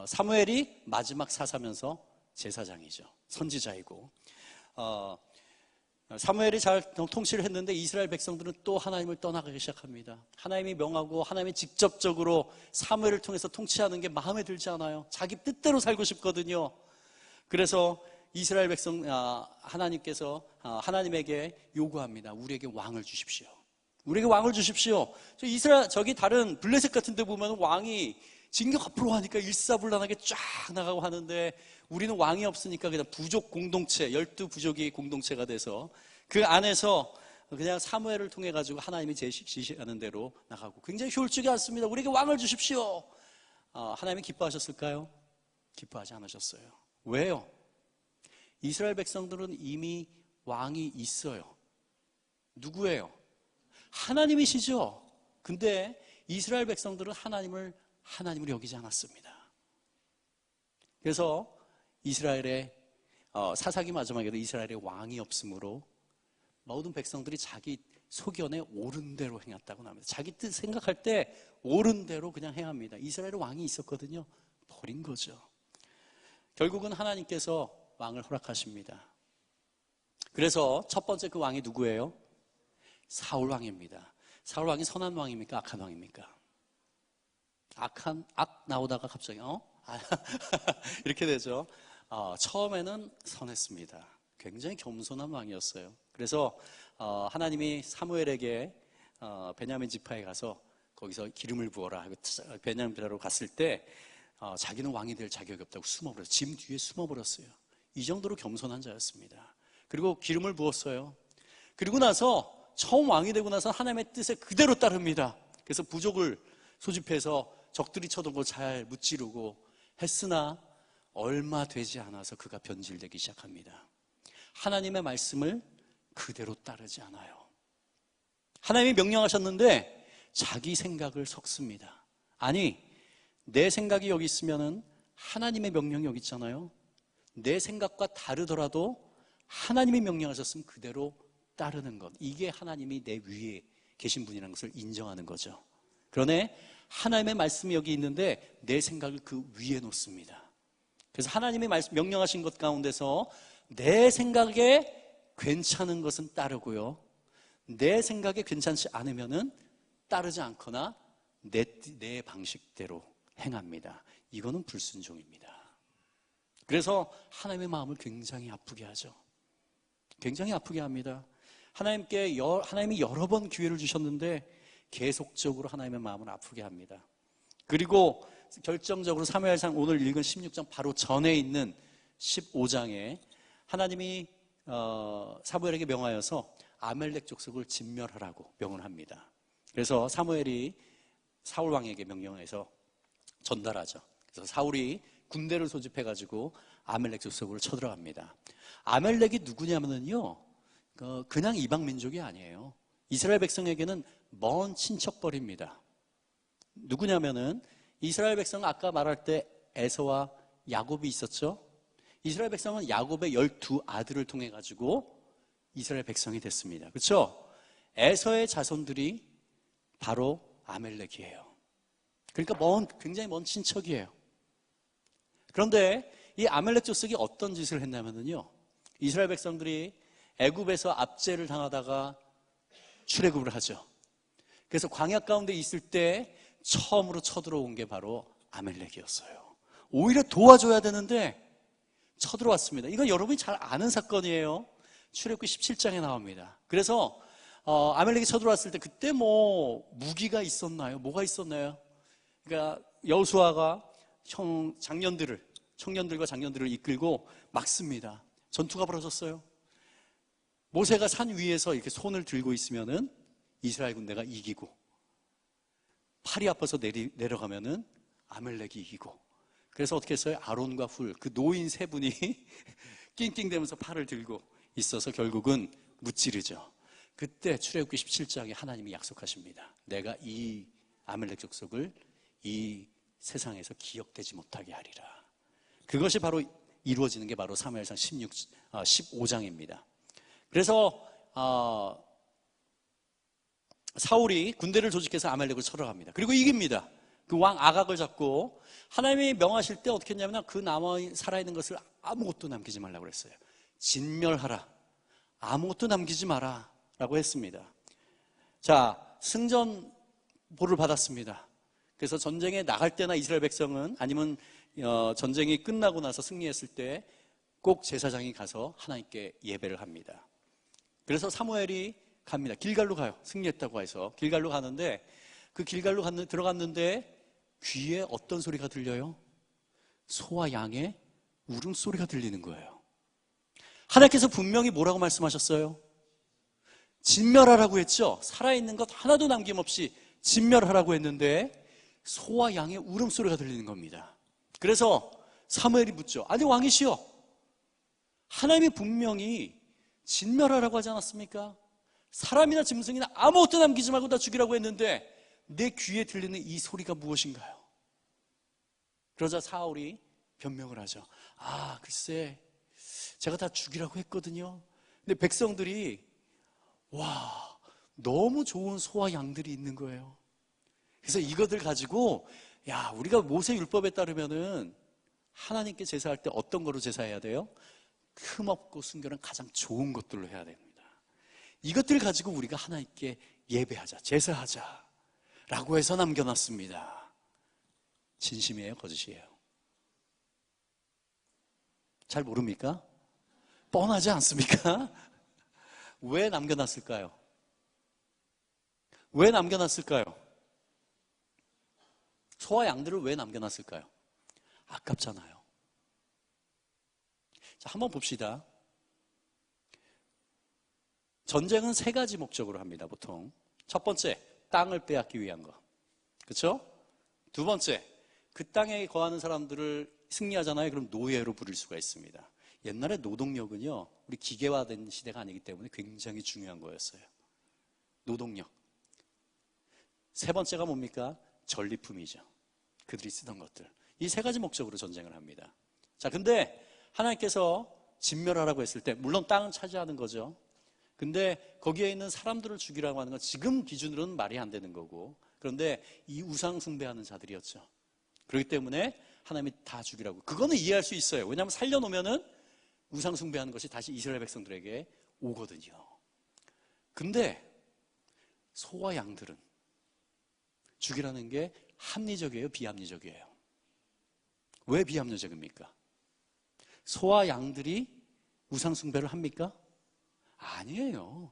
사무엘이 마지막 사사면서 제사장이죠. 선지자이고, 사무엘이 잘 통치를 했는데 이스라엘 백성들은 또 하나님을 떠나가기 시작합니다. 하나님이 명하고 하나님이 직접적으로 사무엘을 통해서 통치하는 게 마음에 들지 않아요. 자기 뜻대로 살고 싶거든요. 그래서 이스라엘 백성, 하나님께서 하나님에게 요구합니다. 우리에게 왕을 주십시오. 우리에게 왕을 주십시오. 저기 다른 블레셋 같은 데 보면 왕이 진격 앞으로 하니까 일사불란하게 쫙 나가고 하는데 우리는 왕이 없으니까 그냥 부족 공동체, 12부족이 공동체가 돼서 그 안에서 그냥 사무엘을 통해 가지고 하나님이 지시하는 대로 나가고 굉장히 효율적이 않습니다. 우리에게 왕을 주십시오. 하나님이 기뻐하셨을까요? 기뻐하지 않으셨어요. 왜요? 이스라엘 백성들은 이미 왕이 있어요. 누구예요? 하나님이시죠. 근데 이스라엘 백성들은 하나님을 여기지 않았습니다. 그래서 이스라엘의 사사기 마지막에도 이스라엘의 왕이 없으므로 모든 백성들이 자기 소견에 옳은 대로 행했다고 합니다. 자기 뜻 생각할 때 옳은 대로 그냥 행합니다. 이스라엘의 왕이 있었거든요. 버린 거죠. 결국은 하나님께서 왕을 허락하십니다. 그래서 첫 번째 그 왕이 누구예요? 사울 왕입니다. 사울 왕이 선한 왕입니까? 악한 왕입니까? 악 나오다가 갑자기 이렇게 되죠. 처음에는 선했습니다. 굉장히 겸손한 왕이었어요. 그래서 하나님이 사무엘에게 베냐민 지파에 가서 거기서 기름을 부어라 하고 베냐민 지파로 갔을 때 자기는 왕이 될 자격이 없다고 숨어버렸어요. 짐 뒤에 숨어버렸어요. 이 정도로 겸손한 자였습니다. 그리고 기름을 부었어요. 그리고 나서 처음 왕이 되고 나서 하나님의 뜻에 그대로 따릅니다. 그래서 부족을 소집해서 적들이 쳐던 걸 잘 무찌르고 했으나 얼마 되지 않아서 그가 변질되기 시작합니다. 하나님의 말씀을 그대로 따르지 않아요. 하나님이 명령하셨는데 자기 생각을 섞습니다. 아니, 내 생각이 여기 있으면은 하나님의 명령이 여기 있잖아요. 내 생각과 다르더라도 하나님이 명령하셨으면 그대로 따르는 것. 이게 하나님이 내 위에 계신 분이라는 것을 인정하는 거죠. 그러네 하나님의 말씀이 여기 있는데 내 생각을 그 위에 놓습니다. 그래서 하나님이 명령하신 것 가운데서 내 생각에 괜찮은 것은 따르고요. 내 생각에 괜찮지 않으면은 따르지 않거나 내 방식대로 행합니다. 이거는 불순종입니다. 그래서 하나님의 마음을 굉장히 아프게 하죠. 굉장히 아프게 합니다. 하나님이 여러 번 기회를 주셨는데 계속적으로 하나님의 마음을 아프게 합니다. 그리고 결정적으로 사무엘상 오늘 읽은 16장 바로 전에 있는 15장에 하나님이 사무엘에게 명하여서 아멜렉 족속을 진멸하라고 명을 합니다. 그래서 사무엘이 사울 왕에게 명령해서 전달하죠. 그래서 사울이 군대를 소집해가지고 아멜렉 족속으로 쳐들어갑니다. 아멜렉이 누구냐면요, 그냥 이방 민족이 아니에요. 이스라엘 백성에게는 먼 친척벌입니다. 누구냐면은 이스라엘 백성은 아까 말할 때 에서와 야곱이 있었죠. 이스라엘 백성은 야곱의 12아들을 통해 가지고 이스라엘 백성이 됐습니다. 그렇죠? 에서의 자손들이 바로 아멜렉이에요. 그러니까 굉장히 먼 친척이에요. 그런데 이 아멜렉 족속이 어떤 짓을 했냐면요, 이스라엘 백성들이 애굽에서 압제를 당하다가 출애굽을 하죠. 그래서 광야 가운데 있을 때 처음으로 쳐들어온 게 바로 아멜렉이었어요. 오히려 도와줘야 되는데 쳐들어왔습니다. 이건 여러분이 잘 아는 사건이에요. 출애굽기 17장에 나옵니다. 그래서 아멜렉이 쳐들어왔을 때 그때 무기가 있었나요? 뭐가 있었나요? 그러니까 여호수아가 청년들과 장년들을 이끌고 막습니다. 전투가 벌어졌어요. 모세가 산 위에서 이렇게 손을 들고 있으면은 이스라엘 군대가 이기고, 팔이 아파서 내려가면은 아멜렉이 이기고, 그래서 어떻게 했어요? 아론과 훌, 그 노인 세 분이 낑낑대면서 팔을 들고 있어서 결국은 무찌르죠. 그때 출애굽기 17장에 하나님이 약속하십니다. 내가 이 아멜렉 족속을 이 세상에서 기억되지 못하게 하리라. 그것이 바로 이루어지는 게 바로 사무엘상 15장입니다. 그래서 사울이 군대를 조직해서 아멜렉을 쳐들어갑니다. 그리고 이깁니다. 그 왕 아각을 잡고 하나님이 명하실 때 어떻게 했냐면 그 살아있는 것을 아무것도 남기지 말라고 그랬어요. 진멸하라. 아무것도 남기지 마라 라고 했습니다. 자, 승전보를 받았습니다. 그래서 전쟁에 나갈 때나 이스라엘 백성은, 아니면 전쟁이 끝나고 나서 승리했을 때 꼭 제사장이 가서 하나님께 예배를 합니다. 그래서 사무엘이 갑니다. 길갈로 가요. 승리했다고 해서 길갈로 가는데, 그 길갈로 들어갔는데 귀에 어떤 소리가 들려요? 소와 양의 울음소리가 들리는 거예요. 하나님께서 분명히 뭐라고 말씀하셨어요? 진멸하라고 했죠? 살아있는 것 하나도 남김없이 진멸하라고 했는데 소와 양의 울음소리가 들리는 겁니다. 그래서 사무엘이 묻죠. 아니 왕이시여, 하나님이 분명히 진멸하라고 하지 않았습니까? 사람이나 짐승이나 아무것도 남기지 말고 다 죽이라고 했는데 내 귀에 들리는 이 소리가 무엇인가요? 그러자 사울이 변명을 하죠. 아, 글쎄 제가 다 죽이라고 했거든요. 근데 백성들이 와, 너무 좋은 소와 양들이 있는 거예요. 그래서 이것들 가지고 야, 우리가 모세 율법에 따르면은 하나님께 제사할 때 어떤 거로 제사해야 돼요? 흠없고 순결한 가장 좋은 것들로 해야 됩니다. 이것들 가지고 우리가 하나님께 예배하자, 제사하자 라고 해서 남겨놨습니다. 진심이에요, 거짓이에요? 잘 모릅니까? 뻔하지 않습니까? 왜 남겨놨을까요? 왜 남겨놨을까요? 소와 양들을 왜 남겨놨을까요? 아깝잖아요. 자, 한번 봅시다. 전쟁은 세 가지 목적으로 합니다, 보통. 첫 번째, 땅을 빼앗기 위한 거. 그렇죠? 두 번째, 그 땅에 거하는 사람들을 승리하잖아요. 그럼 노예로 부릴 수가 있습니다. 옛날에 노동력은요, 우리 기계화된 시대가 아니기 때문에 굉장히 중요한 거였어요. 노동력. 세 번째가 뭡니까? 전리품이죠. 그들이 쓰던 것들. 이 세 가지 목적으로 전쟁을 합니다. 자, 근데 하나님께서 진멸하라고 했을 때, 물론 땅은 차지하는 거죠. 근데 거기에 있는 사람들을 죽이라고 하는 건 지금 기준으로는 말이 안 되는 거고, 그런데 이 우상 숭배하는 자들이었죠. 그렇기 때문에 하나님이 다 죽이라고. 그거는 이해할 수 있어요. 왜냐하면 살려놓으면은 우상 숭배하는 것이 다시 이스라엘 백성들에게 오거든요. 근데 소와 양들은 죽이라는 게 합리적이에요, 비합리적이에요? 왜 비합리적입니까? 소와 양들이 우상 숭배를 합니까? 아니에요.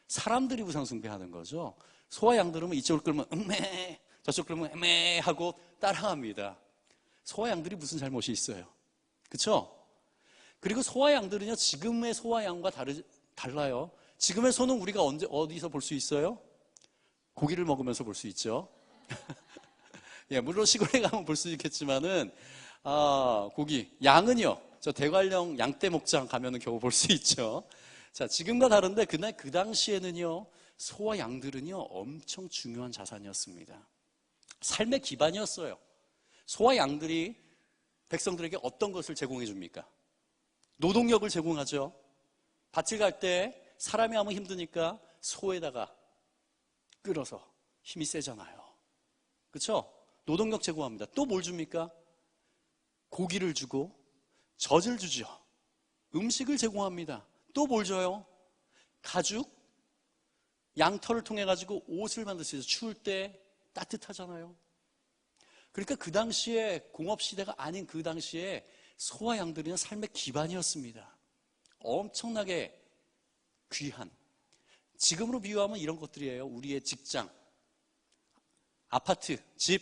사람들이 우상 숭배하는 거죠. 소와 양들은 이쪽을 끌면 음메, 저쪽 끌면 에메 하고 따라합니다. 소와 양들이 무슨 잘못이 있어요? 그렇죠? 그리고 소와 양들은요, 지금의 소와 양과 달라요. 지금의 소는 우리가 어디서 볼 수 있어요? 고기를 먹으면서 볼 수 있죠. 예, 물론 시골에 가면 볼 수 있겠지만은 고기. 양은요, 저 대관령 양떼 목장 가면은 겨우 볼 수 있죠. 자, 지금과 다른데 그 당시에는요, 소와 양들은요, 엄청 중요한 자산이었습니다. 삶의 기반이었어요. 소와 양들이 백성들에게 어떤 것을 제공해 줍니까? 노동력을 제공하죠. 밭을 갈 때 사람이 하면 힘드니까 소에다가 끌어서 힘이 세잖아요. 그렇죠? 노동력 제공합니다. 또 뭘 줍니까? 고기를 주고 젖을 주죠. 음식을 제공합니다. 또 뭘 줘요? 가죽, 양털을 통해 가지고 옷을 만들 수 있어요. 추울 때 따뜻하잖아요. 그러니까 그 당시에 공업시대가 아닌 그 당시에 소와 양들은 삶의 기반이었습니다. 엄청나게 귀한. 지금으로 비유하면 이런 것들이에요. 우리의 직장, 아파트, 집,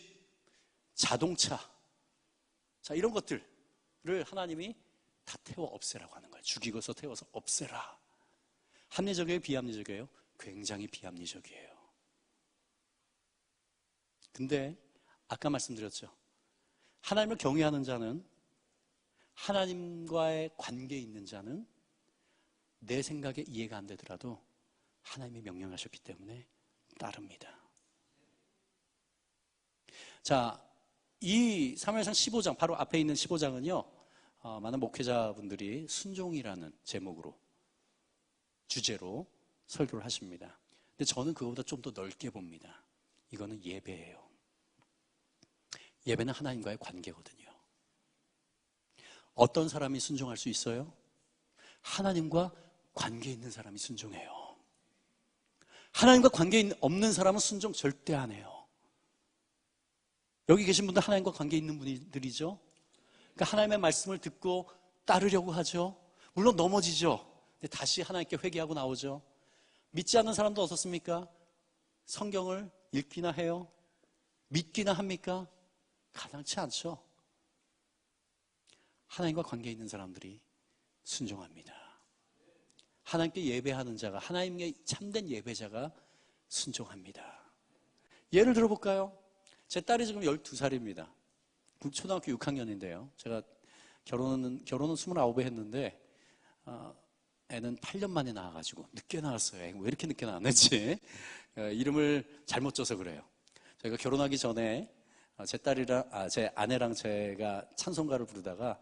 자동차. 자, 이런 것들을 하나님이 다 태워 없애라고 하는 거예요. 죽이고서 태워서 없애라. 합리적이에요? 비합리적이에요? 굉장히 비합리적이에요. 근데 아까 말씀드렸죠. 하나님을 경외하는 자는, 하나님과의 관계에 있는 자는 내 생각에 이해가 안 되더라도 하나님이 명령하셨기 때문에 따릅니다. 자, 이 사무엘상 15장, 바로 앞에 있는 15장은요, 많은 목회자분들이 순종이라는 제목으로, 주제로 설교를 하십니다. 근데 저는 그거보다 좀 더 넓게 봅니다. 이거는 예배예요. 예배는 하나님과의 관계거든요. 어떤 사람이 순종할 수 있어요? 하나님과 관계 있는 사람이 순종해요. 하나님과 관계 없는 사람은 순종 절대 안 해요. 여기 계신 분들 하나님과 관계 있는 분들이죠. 그러니까 하나님의 말씀을 듣고 따르려고 하죠. 물론 넘어지죠. 근데 다시 하나님께 회개하고 나오죠. 믿지 않는 사람도 어떻습니까? 성경을 읽기나 해요. 믿기나 합니까? 가당치 않죠. 하나님과 관계 있는 사람들이 순종합니다. 하나님께 예배하는 자가, 하나님의 참된 예배자가 순종합니다. 예를 들어볼까요? 제 딸이 지금 12살입니다. 초등학교 6학년인데요. 제가 결혼은 29에 했는데 애는 8년 만에 낳아가지고 늦게 낳았어요. 왜 이렇게 늦게 낳았는지 이름을 잘못 줘서 그래요. 저희가 결혼하기 전에 제 아내랑 제가 찬송가를 부르다가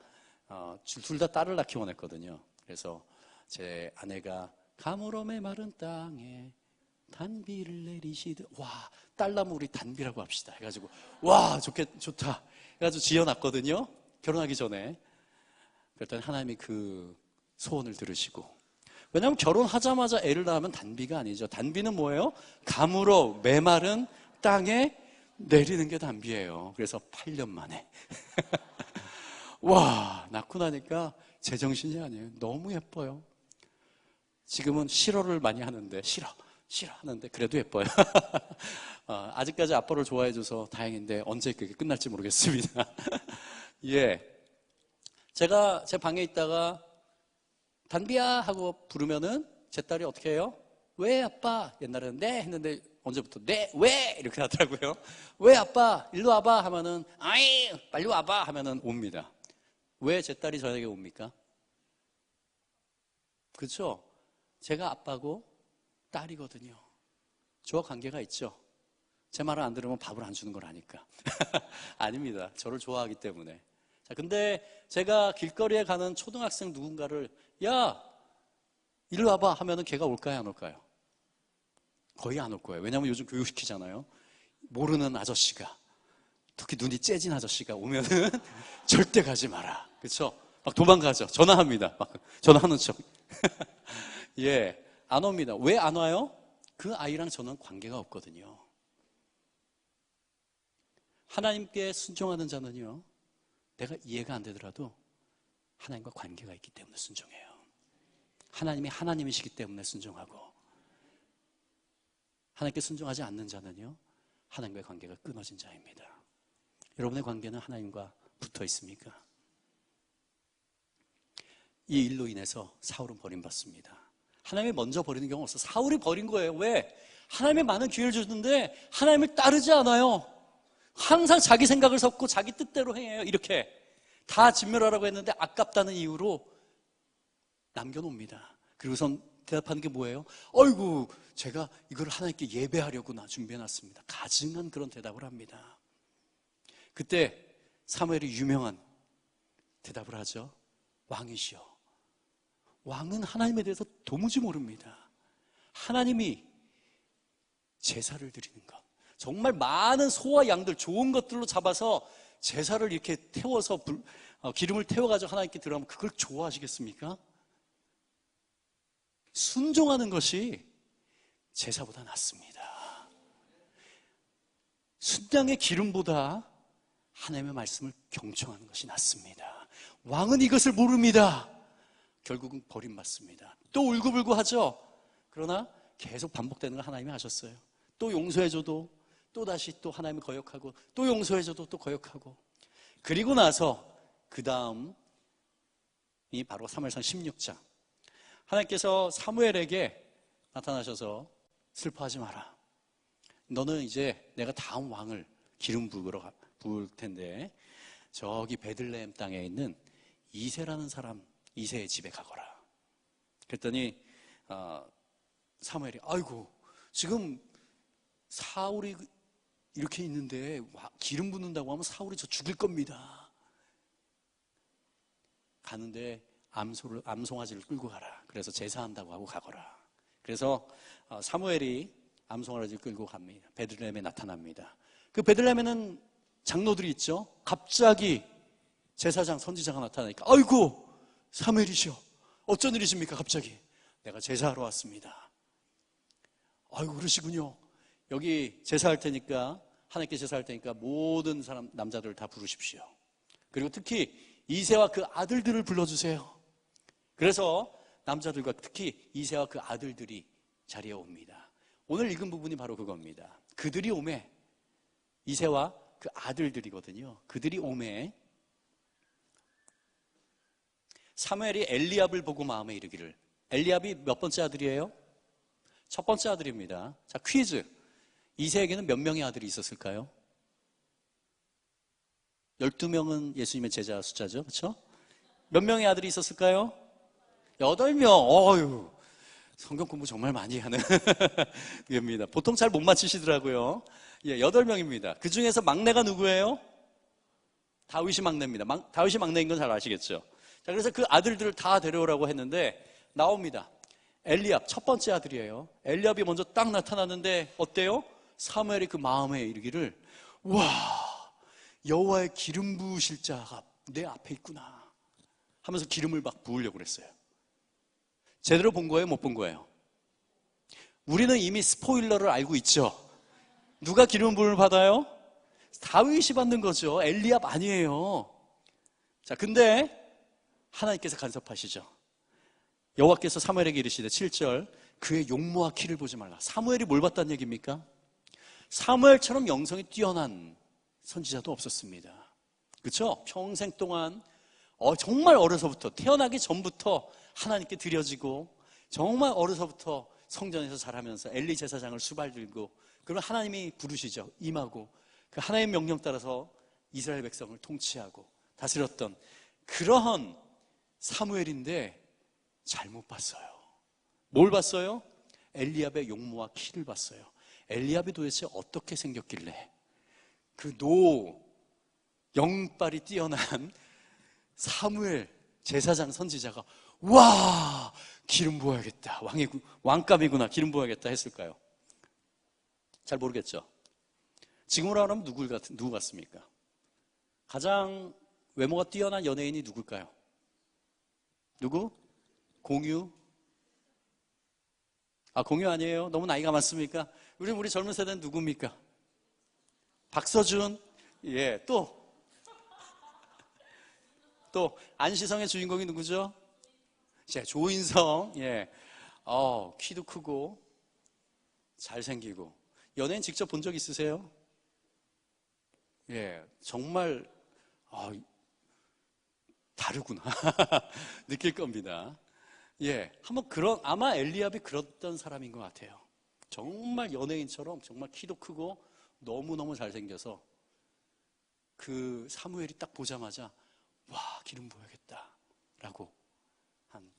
둘 다 딸을 낳기 원했거든요. 그래서 제 아내가 가물어 메마른 땅에 단비를 내리시듯, 와, 딸 나면 우리 단비라고 합시다 해가지고, 와, 좋다 해가지고 지어놨거든요. 결혼하기 전에. 그랬더니 하나님이 그 소원을 들으시고, 왜냐하면 결혼하자마자 애를 낳으면 단비가 아니죠. 단비는 뭐예요? 가물어 메마른 땅에 내리는 게 단비예요. 그래서 8년 만에 와, 낳고 나니까 제정신이 아니에요. 너무 예뻐요. 지금은 싫어를 많이 하는데, 싫어 하는데 그래도 예뻐요. 아직까지 아빠를 좋아해줘서 다행인데 언제 그게 끝날지 모르겠습니다. 예, 제가 제 방에 있다가 단비야 하고 부르면은 제 딸이 어떻게 해요? 왜 아빠? 옛날에는 네 했는데 언제부터 네? 왜? 이렇게 하더라고요. 왜 아빠? 일로 와봐 하면은 아이 빨리 와봐 하면은 옵니다. 왜 제 딸이 저에게 옵니까? 그렇죠? 제가 아빠고 딸이거든요. 저와 관계가 있죠. 제 말을 안 들으면 밥을 안 주는 걸 아니까. 아닙니다. 저를 좋아하기 때문에. 자, 근데 제가 길거리에 가는 초등학생 누군가를 야, 일로 와봐 하면은 걔가 올까요, 안 올까요? 거의 안 올 거예요. 왜냐하면 요즘 교육시키잖아요. 모르는 아저씨가, 특히 눈이 째진 아저씨가 오면은 절대 가지 마라. 그렇죠? 막 도망가죠. 전화합니다. 막 전화하는 척. 예, 안 옵니다. 왜 안 와요? 그 아이랑 저는 관계가 없거든요. 하나님께 순종하는 자는요, 내가 이해가 안 되더라도 하나님과 관계가 있기 때문에 순종해요. 하나님이 하나님이시기 때문에 순종하고, 하나님께 순종하지 않는 자는요, 하나님과의 관계가 끊어진 자입니다. 여러분의 관계는 하나님과 붙어 있습니까? 이 일로 인해서 사울은 버림받습니다. 하나님이 먼저 버리는 경우는 없어. 사울이 버린 거예요. 왜? 하나님의 많은 기회를 주는데 하나님을 따르지 않아요. 항상 자기 생각을 섞고 자기 뜻대로 해요. 이렇게 다 진멸하라고 했는데 아깝다는 이유로 남겨놓습니다. 그리고선 대답하는 게 뭐예요? 어이구, 제가 이걸 하나님께 예배하려고 준비해놨습니다. 가증한 그런 대답을 합니다. 그때 사무엘이 유명한 대답을 하죠. 왕이시여. 왕은 하나님에 대해서 도무지 모릅니다. 하나님이 제사를 드리는 것, 정말 많은 소와 양들 좋은 것들로 잡아서 제사를 이렇게 태워서 기름을 태워가지고 하나님께 드리면 그걸 좋아하시겠습니까? 순종하는 것이 제사보다 낫습니다. 순양의 기름보다 하나님의 말씀을 경청하는 것이 낫습니다. 왕은 이것을 모릅니다. 결국은 버림받습니다. 또 울고불고 하죠. 그러나 계속 반복되는 걸 하나님이 하셨어요. 또 용서해줘도 또 다시 또 하나님을 거역하고, 또 용서해줘도 또 거역하고. 그리고 나서 그 다음이 바로 사무엘상 16장. 하나님께서 사무엘에게 나타나셔서 슬퍼하지 마라. 너는 이제 내가 다음 왕을 기름 부을 텐데 저기 베들레헴 땅에 있는 이새라는 사람, 이새의 집에 가거라. 그랬더니 사무엘이 아이고, 지금 사울이 이렇게 있는데 기름 붓는다고 하면 사울이 저 죽일 겁니다. 가는데 암송아지를 끌고 가라. 그래서 제사한다고 하고 가거라. 그래서 사무엘이 암송아지를 끌고 갑니다. 베들레헴에 나타납니다. 그 베들레헴에는 장로들이 있죠. 갑자기 제사장, 선지자가 나타나니까 아이고, 사무엘이시여, 어쩐 일이십니까? 갑자기. 내가 제사하러 왔습니다. 아이고, 그러시군요. 여기 제사할 테니까, 하나님께 제사할 테니까 모든 사람, 남자들 다 부르십시오. 그리고 특히 이새와 그 아들들을 불러주세요. 그래서 남자들과 특히 이새와 그 아들들이 자리에 옵니다. 오늘 읽은 부분이 바로 그겁니다. 그들이 오매 이새와 그 아들들이거든요. 그들이 오매 사무엘이 엘리압을 보고 마음에 이르기를. 엘리압이 몇 번째 아들이에요? 첫 번째 아들입니다. 자, 퀴즈. 이세에게는 몇 명의 아들이 있었을까요? 12명은 예수님의 제자 숫자죠. 그렇죠? 몇 명의 아들이 있었을까요? 8명. 어휴. 성경 공부 정말 많이 하는 입니다. 보통 잘 못 맞히시더라고요. 예, 8명입니다. 그 중에서 막내가 누구예요? 다윗이 막내입니다. 다윗이 막내인 건 잘 아시겠죠? 자, 그래서 그 아들들을 다 데려오라고 했는데 나옵니다. 엘리압 첫 번째 아들이에요. 엘리압이 먼저 딱 나타났는데 어때요? 사무엘이 그 마음에 이르기를 와, 여호와의 기름 부으실 자가 내 앞에 있구나 하면서 기름을 막 부으려고 그랬어요. 제대로 본 거예요? 못 본 거예요? 우리는 이미 스포일러를 알고 있죠. 누가 기름 부음을 받아요? 다윗이 받는 거죠. 엘리압 아니에요. 자, 근데 하나님께서 간섭하시죠. 여호와께서 사무엘에게 이르시되 7절 그의 용모와 키를 보지 말라. 사무엘이 뭘 봤다는 얘기입니까? 사무엘처럼 영성이 뛰어난 선지자도 없었습니다. 그렇죠? 평생 동안 정말 어려서부터 태어나기 전부터 하나님께 드려지고 정말 어려서부터 성전에서 자라면서 엘리 제사장을 수발 들고 그러면 하나님이 부르시죠. 임하고 그 하나님의 명령 따라서 이스라엘 백성을 통치하고 다스렸던 그러한 사무엘인데 잘못 봤어요. 뭘 봤어요? 엘리압의 용모와 키를 봤어요. 엘리압이 도대체 어떻게 생겼길래 그 영빨이 뛰어난 사무엘 제사장 선지자가 와, 기름 부어야겠다. 왕감이구나. 기름 부어야겠다 했을까요? 잘 모르겠죠. 지금으로 하면 누구 같습니까? 가장 외모가 뛰어난 연예인이 누굴까요? 누구? 공유? 공유 아니에요? 너무 나이가 많습니까? 우리 젊은 세대는 누굽니까? 박서준? 예, 또 안시성의 주인공이 누구죠? 조인성. 예, 키도 크고 잘생기고. 연예인 직접 본 적 있으세요? 예, 정말 다르구나 느낄 겁니다. 예, 아마 엘리압이 그랬던 사람인 것 같아요. 정말 연예인처럼 정말 키도 크고 너무너무 잘생겨서 그 사무엘이 딱 보자마자 와, 기름 부어야겠다 라고 한.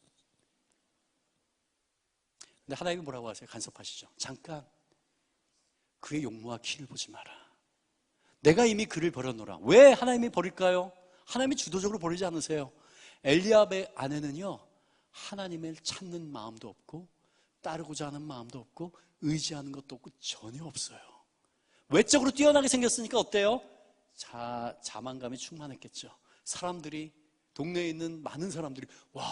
근데 하나님이 뭐라고 하세요? 간섭하시죠. 잠깐 그의 용모와 키를 보지 마라. 내가 이미 그를 버렸노라. 왜 하나님이 버릴까요? 하나님이 주도적으로 버리지 않으세요. 엘리압의 아내는요, 하나님을 찾는 마음도 없고 따르고자 하는 마음도 없고 의지하는 것도 없고 전혀 없어요. 외적으로 뛰어나게 생겼으니까 어때요? 자만감이 충만했겠죠. 사람들이, 동네에 있는 많은 사람들이 와,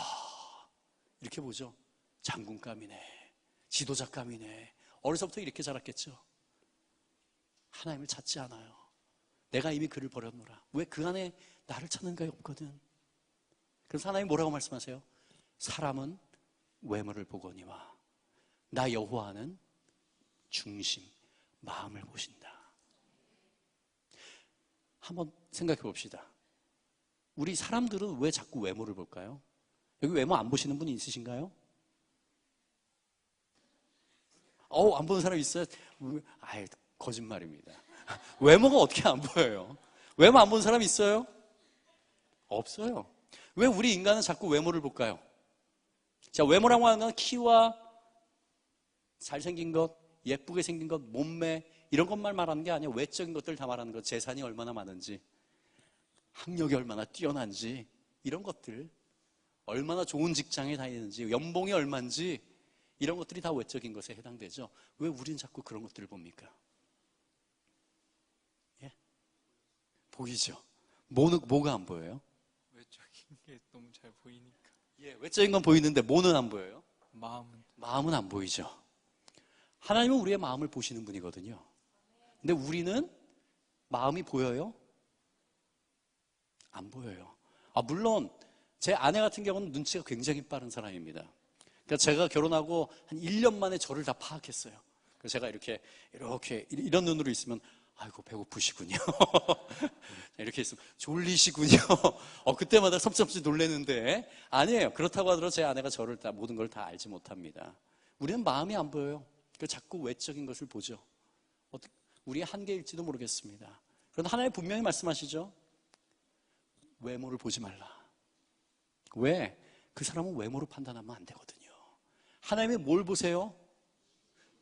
이렇게 보죠. 장군감이네, 지도자감이네. 어려서부터 이렇게 자랐겠죠. 하나님을 찾지 않아요. 내가 이미 그를 버렸노라. 왜 그 안에 나를 찾는 가 없거든. 그래서 하나님 뭐라고 말씀하세요? 사람은 외모를 보거니와 나 여호와는 중심, 마음을 보신다. 한번 생각해 봅시다. 우리 사람들은 왜 자꾸 외모를 볼까요? 여기 외모 안 보시는 분이 있으신가요? 안 보는 사람 있어요? 거짓말입니다. 외모가 어떻게 안 보여요? 외모 안 보는 사람 있어요? 없어요. 왜 우리 인간은 자꾸 외모를 볼까요? 자, 외모라고 하는 건 키와 잘생긴 것, 예쁘게 생긴 것, 몸매 이런 것만 말하는 게 아니에요. 외적인 것들 다 말하는 거. 재산이 얼마나 많은지, 학력이 얼마나 뛰어난지, 이런 것들, 얼마나 좋은 직장에 다니는지, 연봉이 얼마인지, 이런 것들이 다 외적인 것에 해당되죠. 왜 우린 자꾸 그런 것들을 봅니까? 예? 보이죠? 뭐가 안 보여요? 외적인 게 너무 잘 보이니까. 예, 외적인 건 보이는데 뭐는 안 보여요? 마음은 안 보이죠. 하나님은 우리의 마음을 보시는 분이거든요. 근데 우리는 마음이 보여요? 안 보여요. 물론 제 아내 같은 경우는 눈치가 굉장히 빠른 사람입니다. 그러니까 제가 결혼하고 한 1년 만에 저를 다 파악했어요. 그래서 제가 이런 눈으로 있으면 아이고 배고프시군요. 이렇게 있으면 졸리시군요. 그때마다 섭섭지 놀래는데 아니에요. 그렇다고 하더라도 제 아내가 저를 다 모든 걸 다 알지 못합니다. 우리는 마음이 안 보여요. 자꾸 외적인 것을 보죠. 우리의 한계일지도 모르겠습니다. 그런데 하나님 분명히 말씀하시죠. 외모를 보지 말라. 왜? 그 사람은 외모로 판단하면 안 되거든요. 하나님이 뭘 보세요?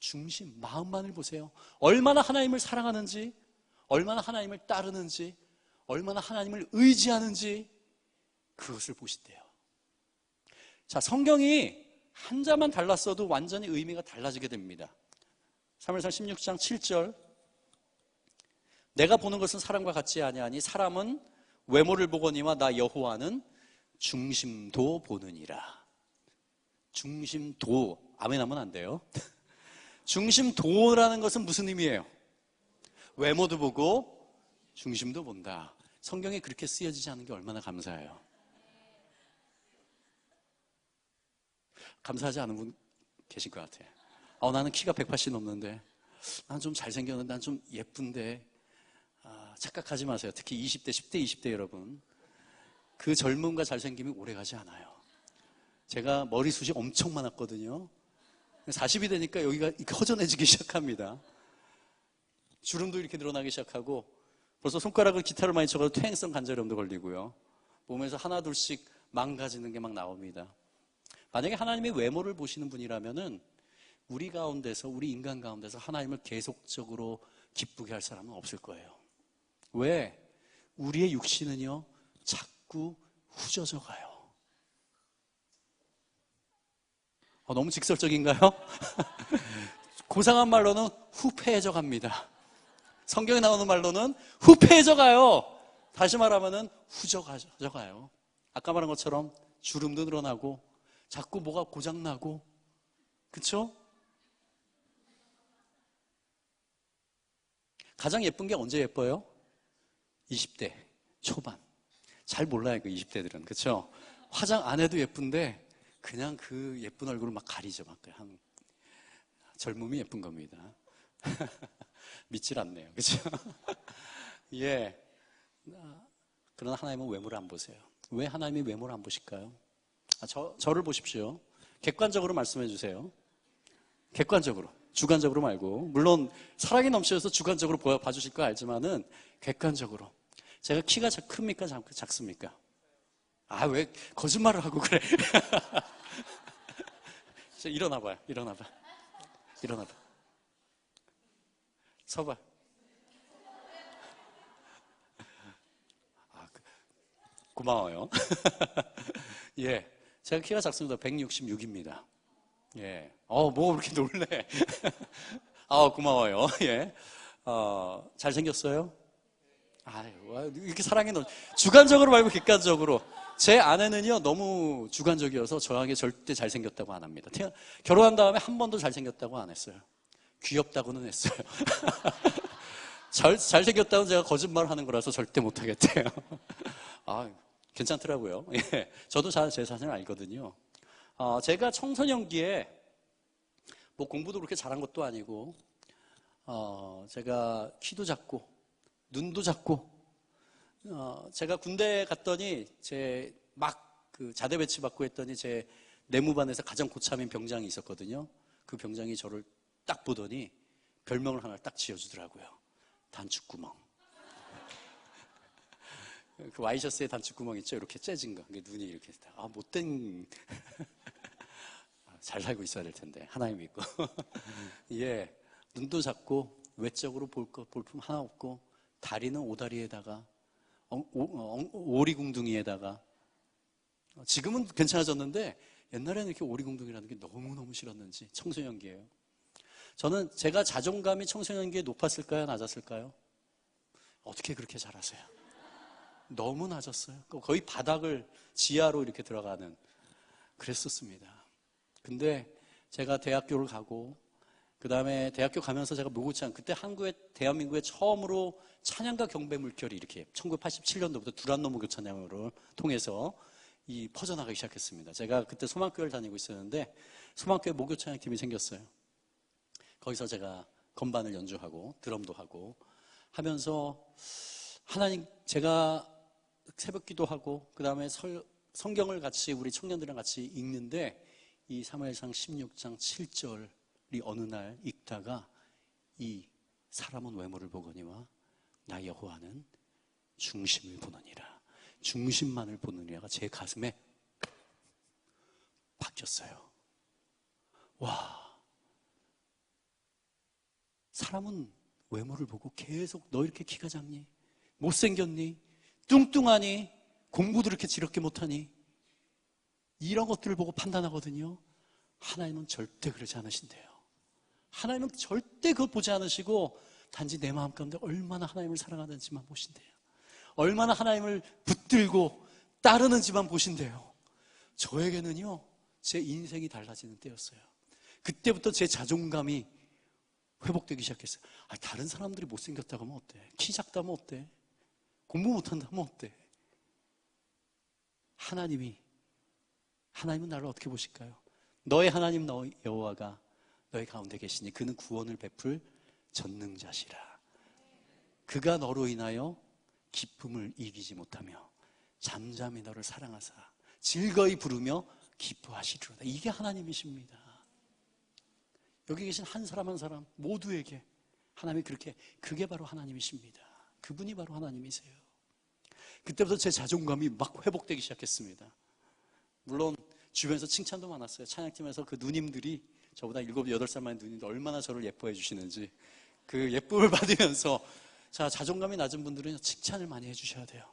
중심, 마음만을 보세요. 얼마나 하나님을 사랑하는지, 얼마나 하나님을 따르는지, 얼마나 하나님을 의지하는지 그것을 보신대요. 자, 성경이 한자만 달랐어도 완전히 의미가 달라지게 됩니다. 사무엘상 16장 7절 내가 보는 것은 사람과 같지 아니하니 사람은 외모를 보거니와 나 여호와는 중심도 보느니라. 중심도, 아멘 하면 안 돼요. 중심도라는 것은 무슨 의미예요? 외모도 보고 중심도 본다. 성경에 그렇게 쓰여지지 않은 게 얼마나 감사해요. 감사하지 않은 분 계실 것 같아요. 나는 키가 180 넘는데, 난 좀 잘생겼는데, 난 좀 예쁜데. 착각하지 마세요. 특히 20대, 10대, 20대 여러분. 그 젊음과 잘생김이 오래가지 않아요. 제가 머리숱이 엄청 많았거든요. 40이 되니까 여기가 이렇게 허전해지기 시작합니다. 주름도 이렇게 늘어나기 시작하고 벌써 손가락을 기타를 많이 쳐가지고 퇴행성 관절염도 걸리고요. 몸에서 하나 둘씩 망가지는 게 막 나옵니다. 만약에 하나님의 외모를 보시는 분이라면은 우리 가운데서, 우리 인간 가운데서 하나님을 계속적으로 기쁘게 할 사람은 없을 거예요. 왜? 우리의 육신은요 자꾸 후져져 가요. 너무 직설적인가요? 고상한 말로는 후패해져 갑니다. 성경에 나오는 말로는 후패해져 가요. 다시 말하면은 후져져 가요. 아까 말한 것처럼 주름도 늘어나고 자꾸 뭐가 고장나고, 그쵸? 가장 예쁜 게 언제 예뻐요? 20대 초반. 잘 몰라요, 그 20대들은. 그쵸? 화장 안 해도 예쁜데 그냥 그 예쁜 얼굴을 막 가리죠. 막 젊음이 예쁜 겁니다. 믿질 않네요. 그쵸? 예. 그러나 하나님은 외모를 안 보세요. 왜 하나님이 외모를 안 보실까요? 저를 보십시오. 객관적으로 말씀해 주세요. 객관적으로. 주관적으로 말고. 물론 사랑이 넘쳐서 주관적으로 봐주실 거 알지만은 객관적으로. 제가 키가 큽니까? 작습니까? 왜 거짓말을 하고 그래? 일어나봐요. 일어나봐. 서봐. 고마워요. 예. 제가 키가 작습니다. 166입니다. 예. 뭐 그렇게 놀래. 고마워요. 예. 잘생겼어요? 이렇게 사랑해 놓은. 주관적으로 말고 객관적으로. 제 아내는요, 너무 주관적이어서 저에게 절대 잘생겼다고 안 합니다. 결혼한 다음에 한 번도 잘생겼다고 안 했어요. 귀엽다고는 했어요. 잘생겼다고 제가 거짓말 하는 거라서 절대 못 하겠대요. 괜찮더라고요. 예. 저도 제 자신을 알거든요. 제가 청소년기에 뭐 공부도 그렇게 잘한 것도 아니고, 제가 키도 작고, 눈도 작고, 제가 군대 갔더니 그 자대 배치 받고 했더니 제 내무반에서 가장 고참인 병장이 있었거든요. 그 병장이 저를 딱 보더니 별명을 하나 딱 지어주더라고요. 단축구멍. 그 와이셔츠에 단축구멍 있죠? 이렇게 째진 거. 눈이 이렇게. 못된. 잘 살고 있어야 될 텐데. 하나님 믿고. 예. 눈도 작고, 외적으로 볼품 하나 없고, 다리는 오다리에다가, 오리궁둥이에다가. 지금은 괜찮아졌는데, 옛날에는 이렇게 오리궁둥이라는 게 너무너무 싫었는지, 청소년기예요. 저는 제가 자존감이 청소년기에 높았을까요? 낮았을까요? 어떻게 그렇게 잘하세요? 너무 낮았어요. 거의 바닥을 지하로 이렇게 들어가는, 그랬었습니다. 근데 제가 대학교를 가고, 그 다음에 대학교 가면서 제가 모고창, 그때 대한민국에 처음으로 찬양가 경배 물결이 이렇게 1987년도부터 두란노 모교 찬양으로 통해서 퍼져나가기 시작했습니다. 제가 그때 소망교회를 다니고 있었는데, 소망교회 모교 찬양팀이 생겼어요. 거기서 제가 건반을 연주하고, 드럼도 하고, 하면서 하나님, 제가 새벽 기도하고 그 다음에 성경을 같이 우리 청년들이랑 같이 읽는데 이 사무엘상 16장 7절이 어느 날 읽다가 이 사람은 외모를 보거니와 나 여호와는 중심을 보느니라, 중심만을 보느니라가 제 가슴에 박혔어요. 와, 사람은 외모를 보고 계속 너 이렇게 키가 작니? 못생겼니? 뚱뚱하니? 공부도 이렇게 지럽게 못하니? 이런 것들을 보고 판단하거든요. 하나님은 절대 그러지 않으신대요. 하나님은 절대 그것 보지 않으시고 단지 내 마음 가운데 얼마나 하나님을 사랑하는지만 보신대요. 얼마나 하나님을 붙들고 따르는지만 보신대요. 저에게는요, 제 인생이 달라지는 때였어요. 그때부터 제 자존감이 회복되기 시작했어요. 다른 사람들이 못생겼다고 하면 어때? 키 작다면 어때? 공부 못한다면 어때? 하나님은 나를 어떻게 보실까요? 너의 하나님 너의 여호와가 너의 가운데 계시니 그는 구원을 베풀 전능자시라. 그가 너로 인하여 기쁨을 이기지 못하며 잠잠히 너를 사랑하사 즐거이 부르며 기뻐하시리로다. 이게 하나님이십니다. 여기 계신 한 사람 한 사람 모두에게 하나님이 그게 바로 하나님이십니다. 그분이 바로 하나님이세요. 그때부터 제 자존감이 막 회복되기 시작했습니다. 물론 주변에서 칭찬도 많았어요. 찬양팀에서 그 누님들이 저보다 7, 8살 많은 누님들 얼마나 저를 예뻐해 주시는지 그 예쁨을 받으면서 자존감이 낮은 분들은 칭찬을 많이 해주셔야 돼요.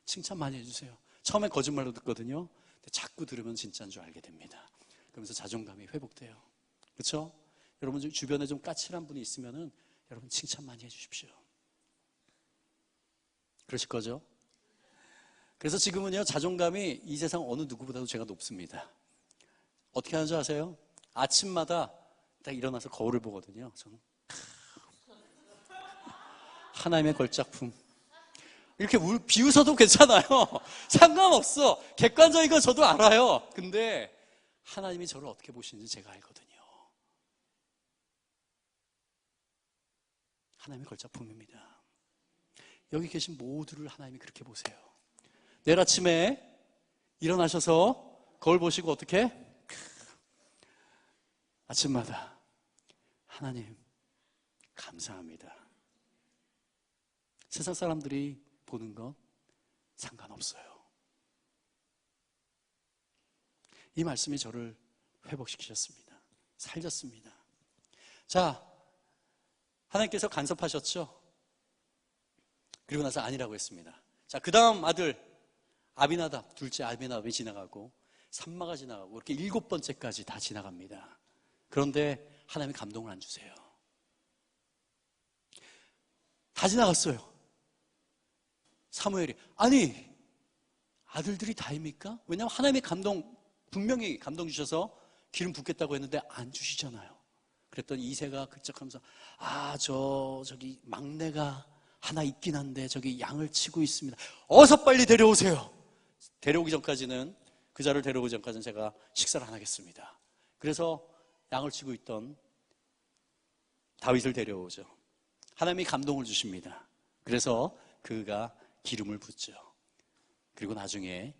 칭찬 많이 해주세요. 처음에 거짓말로 듣거든요. 근데 자꾸 들으면 진짜인 줄 알게 됩니다. 그러면서 자존감이 회복돼요. 그렇죠? 여러분 주변에 좀 까칠한 분이 있으면은 여러분 칭찬 많이 해주십시오. 그러실 거죠? 그래서 지금은요, 자존감이 이 세상 어느 누구보다도 제가 높습니다. 어떻게 하는지 아세요? 아침마다 딱 일어나서 거울을 보거든요. 저는 하나님의 걸작품. 이렇게 비웃어도 괜찮아요. 상관없어. 객관적인 건 저도 알아요. 근데 하나님이 저를 어떻게 보시는지 제가 알거든요. 하나님의 걸작품입니다. 여기 계신 모두를 하나님이 그렇게 보세요. 내일 아침에 일어나셔서 거울 보시고 어떻게? 아침마다 하나님 감사합니다. 세상 사람들이 보는 건 상관없어요. 이 말씀이 저를 회복시키셨습니다. 살렸습니다. 자, 하나님께서 간섭하셨죠? 그리고 나서 아니라고 했습니다. 자, 그 다음 아들 아비나답, 둘째 아비나답이 지나가고 삼마가 지나가고 이렇게 7번째까지 다 지나갑니다. 그런데 하나님이 감동을 안 주세요. 다 지나갔어요. 사무엘이 아니 아들들이 다입니까? 왜냐하면 하나님이 분명히 감동 주셔서 기름 붓겠다고 했는데 안 주시잖아요. 그랬더니 이새가 그쪽하면서 저기 막내가 하나 있긴 한데 저기 양을 치고 있습니다. 어서 빨리 데려오세요. 그자를 데려오기 전까지는 제가 식사를 안 하겠습니다. 그래서 양을 치고 있던 다윗을 데려오죠. 하나님이 감동을 주십니다. 그래서 그가 기름을 붓죠. 그리고 나중에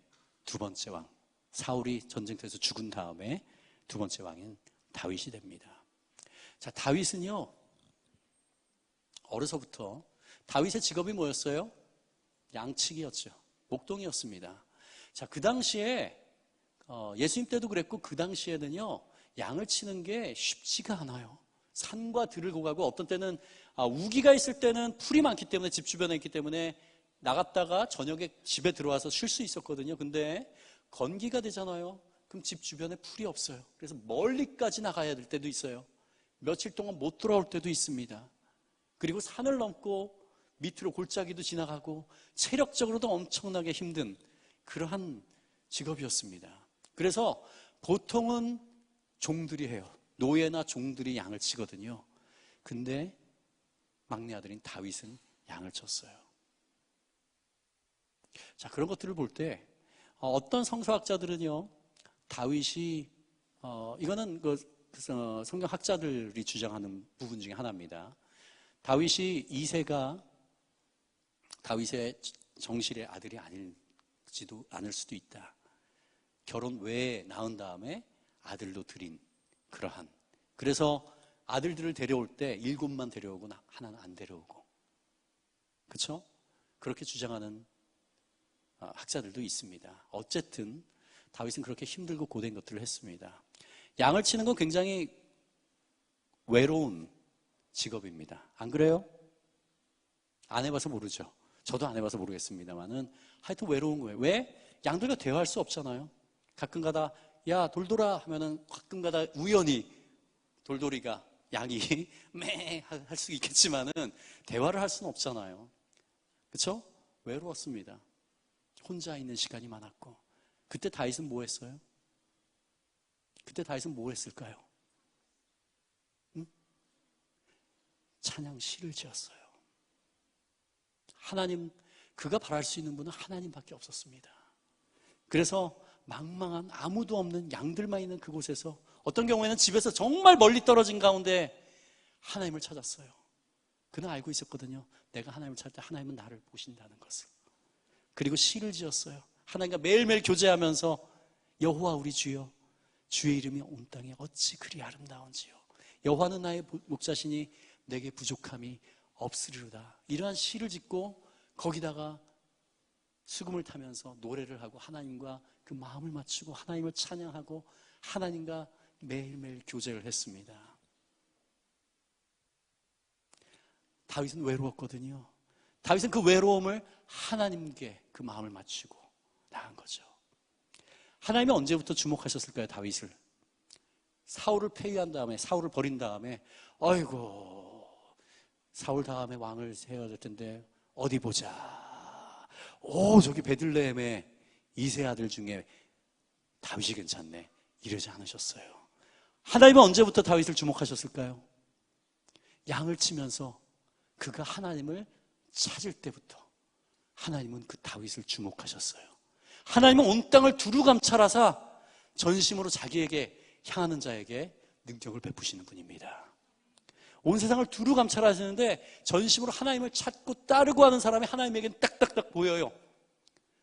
두 번째 왕, 사울이 전쟁터에서 죽은 다음에 두 번째 왕인 다윗이 됩니다. 자, 다윗은요, 어려서부터 다윗의 직업이 뭐였어요? 양치기였죠. 목동이었습니다. 자, 그 당시에 예수님 때도 그랬고 그 당시에는요, 양을 치는 게 쉽지가 않아요. 산과 들을 고가고 어떤 때는 우기가 있을 때는 풀이 많기 때문에 집 주변에 있기 때문에 나갔다가 저녁에 집에 들어와서 쉴 수 있었거든요. 근데 건기가 되잖아요. 그럼 집 주변에 풀이 없어요. 그래서 멀리까지 나가야 될 때도 있어요. 며칠 동안 못 돌아올 때도 있습니다. 그리고 산을 넘고 밑으로 골짜기도 지나가고 체력적으로도 엄청나게 힘든 그러한 직업이었습니다. 그래서 보통은 종들이 해요. 노예나 종들이 양을 치거든요. 근데 막내 아들인 다윗은 양을 쳤어요. 자, 그런 것들을 볼 때 어떤 성서학자들은요, 다윗이 이거는 성경학자들이 주장하는 부분 중에 하나입니다. 다윗이 이새가 다윗의 정실의 아들이 아닐지도 않을 수도 있다. 결혼 외에 낳은 다음에 아들로 들인 그러한. 그래서 아들들을 데려올 때 7만 데려오고 하나는 안 데려오고. 그렇죠? 그렇게 주장하는 학자들도 있습니다. 어쨌든 다윗은 그렇게 힘들고 고된 것들을 했습니다. 양을 치는 건 굉장히 외로운 직업입니다. 안 그래요? 안 해봐서 모르죠. 저도 안 해봐서 모르겠습니다만은 하여튼 외로운 거예요. 왜? 양들과 대화할 수 없잖아요. 가끔가다 야 돌돌아 하면은 가끔가다 우연히 돌돌이가 양이 매 할 수 있겠지만은 대화를 할 수는 없잖아요. 그렇죠? 외로웠습니다. 혼자 있는 시간이 많았고. 그때 다윗은 뭐 했어요? 그때 다윗은 뭐 했을까요? 응? 찬양 시를 지었어요. 하나님, 그가 바랄 수 있는 분은 하나님밖에 없었습니다. 그래서 망망한 아무도 없는 양들만 있는 그곳에서 어떤 경우에는 집에서 정말 멀리 떨어진 가운데 하나님을 찾았어요. 그는 알고 있었거든요. 내가 하나님을 찾을 때 하나님은 나를 보신다는 것을. 그리고 시를 지었어요. 하나님과 매일매일 교제하면서 여호와 우리 주여, 주의 이름이 온 땅에 어찌 그리 아름다운지요. 여호와는 나의 목자시니 내게 부족함이 없으리로다. 이러한 시를 짓고 거기다가 수금을 타면서 노래를 하고 하나님과 그 마음을 맞추고 하나님을 찬양하고 하나님과 매일매일 교제를 했습니다. 다윗은 외로웠거든요. 다윗은 그 외로움을 하나님께 그 마음을 맞추고 나간 거죠. 하나님이 언제부터 주목하셨을까요? 다윗을. 사울을 폐위한 다음에, 사울을 버린 다음에 아이고 사울 다음에 왕을 세워야 될 텐데 어디 보자. 저기 베들레헴의 이세 아들 중에 다윗이 괜찮네. 이러지 않으셨어요. 하나님은 언제부터 다윗을 주목하셨을까요? 양을 치면서 그가 하나님을 찾을 때부터 하나님은 그 다윗을 주목하셨어요. 하나님은 온 땅을 두루 감찰하사 전심으로 자기에게 향하는 자에게 능력을 베푸시는 분입니다. 온 세상을 두루 감찰하시는데 전심으로 하나님을 찾고 따르고 하는 사람이 하나님에게는 딱딱딱 보여요.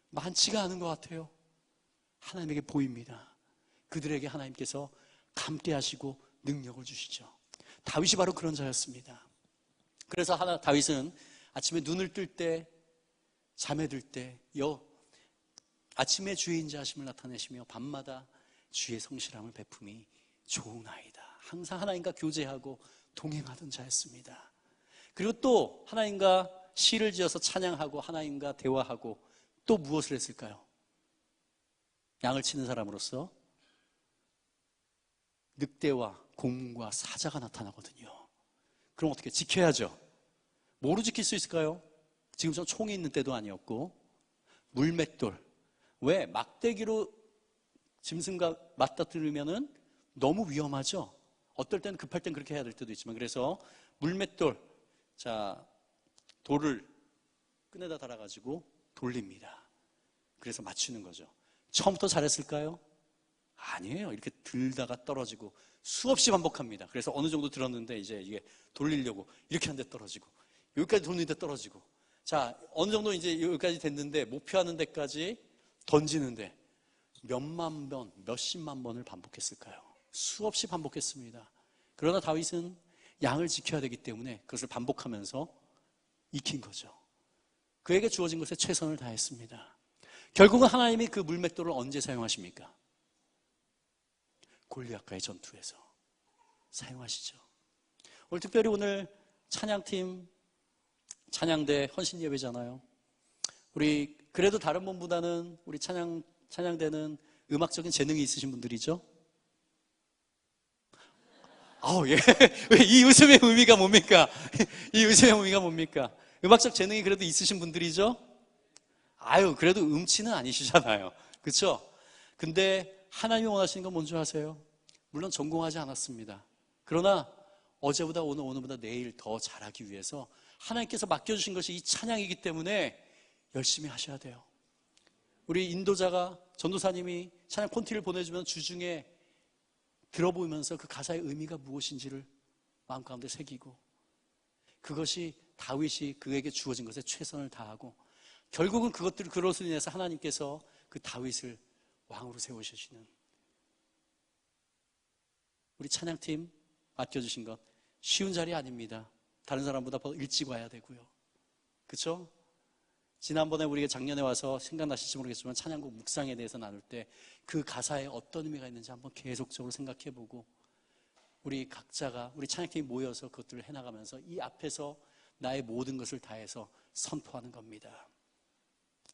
많지가 않은 것 같아요. 하나님에게 보입니다. 그들에게 하나님께서 감게 하시고 능력을 주시죠. 다윗이 바로 그런 자였습니다. 그래서 다윗은 아침에 눈을 뜰 때, 잠에 들 때 아침에 주의 인자하심을 나타내시며 밤마다 주의 성실함을 베품이 좋으나이다. 항상 하나님과 교제하고 동행하던 자였습니다. 그리고 또 하나님과 시를 지어서 찬양하고 하나님과 대화하고 또 무엇을 했을까요? 양을 치는 사람으로서 늑대와 곰과 사자가 나타나거든요. 그럼 어떻게 지켜야죠? 뭐로 지킬 수 있을까요? 지금처럼 총이 있는 때도 아니었고 물맷돌. 왜? 막대기로 짐승과 맞닥뜨리면은 너무 위험하죠. 어떨 때는 급할 땐 그렇게 해야 될 때도 있지만 그래서 물맷돌, 자 돌을 끈에다 달아가지고 돌립니다. 그래서 맞추는 거죠. 처음부터 잘했을까요? 아니에요. 이렇게 들다가 떨어지고 수없이 반복합니다. 그래서 어느 정도 들었는데 이제 이게 돌리려고 이렇게 하는데 떨어지고 여기까지 돌리는데 떨어지고 자 어느 정도 이제 여기까지 됐는데 목표하는 데까지 던지는데 몇만 번, 몇십만 번을 반복했을까요? 수없이 반복했습니다. 그러나 다윗은 양을 지켜야 되기 때문에 그것을 반복하면서 익힌 거죠. 그에게 주어진 것에 최선을 다했습니다. 결국은 하나님이 그 물맷돌을 언제 사용하십니까? 골리앗과의 전투에서 사용하시죠. 특별히 오늘 찬양팀, 찬양대 헌신예배잖아요. 우리 그래도 다른 분보다는 우리 찬양대는 음악적인 재능이 있으신 분들이죠. 예. 이 웃음의 의미가 뭡니까? 이 웃음의 의미가 뭡니까? 음악적 재능이 그래도 있으신 분들이죠? 그래도 음치는 아니시잖아요. 그렇죠? 근데 하나님이 원하시는 건 뭔지 아세요? 물론 전공하지 않았습니다. 그러나 어제보다 오늘보다 내일 더 잘하기 위해서 하나님께서 맡겨주신 것이 이 찬양이기 때문에 열심히 하셔야 돼요. 우리 인도자가 전도사님이 찬양 콘티를 보내주면 주중에 들어보면서 그 가사의 의미가 무엇인지를 마음 가운데 새기고 그것이 다윗이 그에게 주어진 것에 최선을 다하고 결국은 그것으로 인해서 하나님께서 그 다윗을 왕으로 세우시는 우리 찬양팀 맡겨주신 것 쉬운 자리 아닙니다. 다른 사람보다 더 일찍 와야 되고요. 그렇죠? 지난번에 우리가 작년에 와서 생각나실지 모르겠지만 찬양곡 묵상에 대해서 나눌 때 그 가사에 어떤 의미가 있는지 한번 계속적으로 생각해보고 우리 각자가 우리 찬양팀이 모여서 그것들을 해나가면서 이 앞에서 나의 모든 것을 다해서 선포하는 겁니다.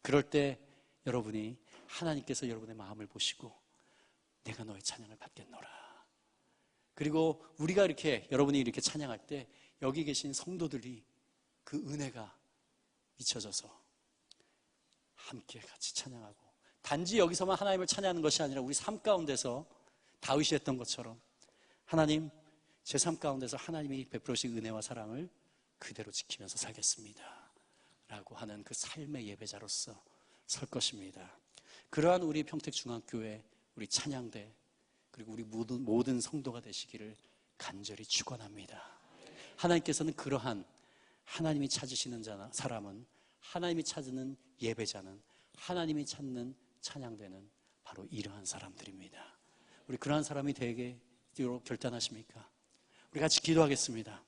그럴 때 여러분이 하나님께서 여러분의 마음을 보시고 내가 너의 찬양을 받겠노라. 그리고 우리가 이렇게 여러분이 이렇게 찬양할 때 여기 계신 성도들이 그 은혜가 미쳐져서 함께 같이 찬양하고 단지 여기서만 하나님을 찬양하는 것이 아니라 우리 삶 가운데서 다윗이 했던 것처럼 하나님 제 삶 가운데서 하나님이 베풀으신 은혜와 사랑을 그대로 지키면서 살겠습니다 라고 하는 그 삶의 예배자로서 설 것입니다. 그러한 우리 평택중앙교회 우리 찬양대 그리고 우리 모든 성도가 되시기를 간절히 축원합니다. 하나님께서는 그러한 하나님이 찾으시는 사람은 하나님이 찾는 예배자는 하나님이 찾는 찬양대는 바로 이러한 사람들입니다. 우리 그러한 사람이 되게 결단하십니까? 우리 같이 기도하겠습니다.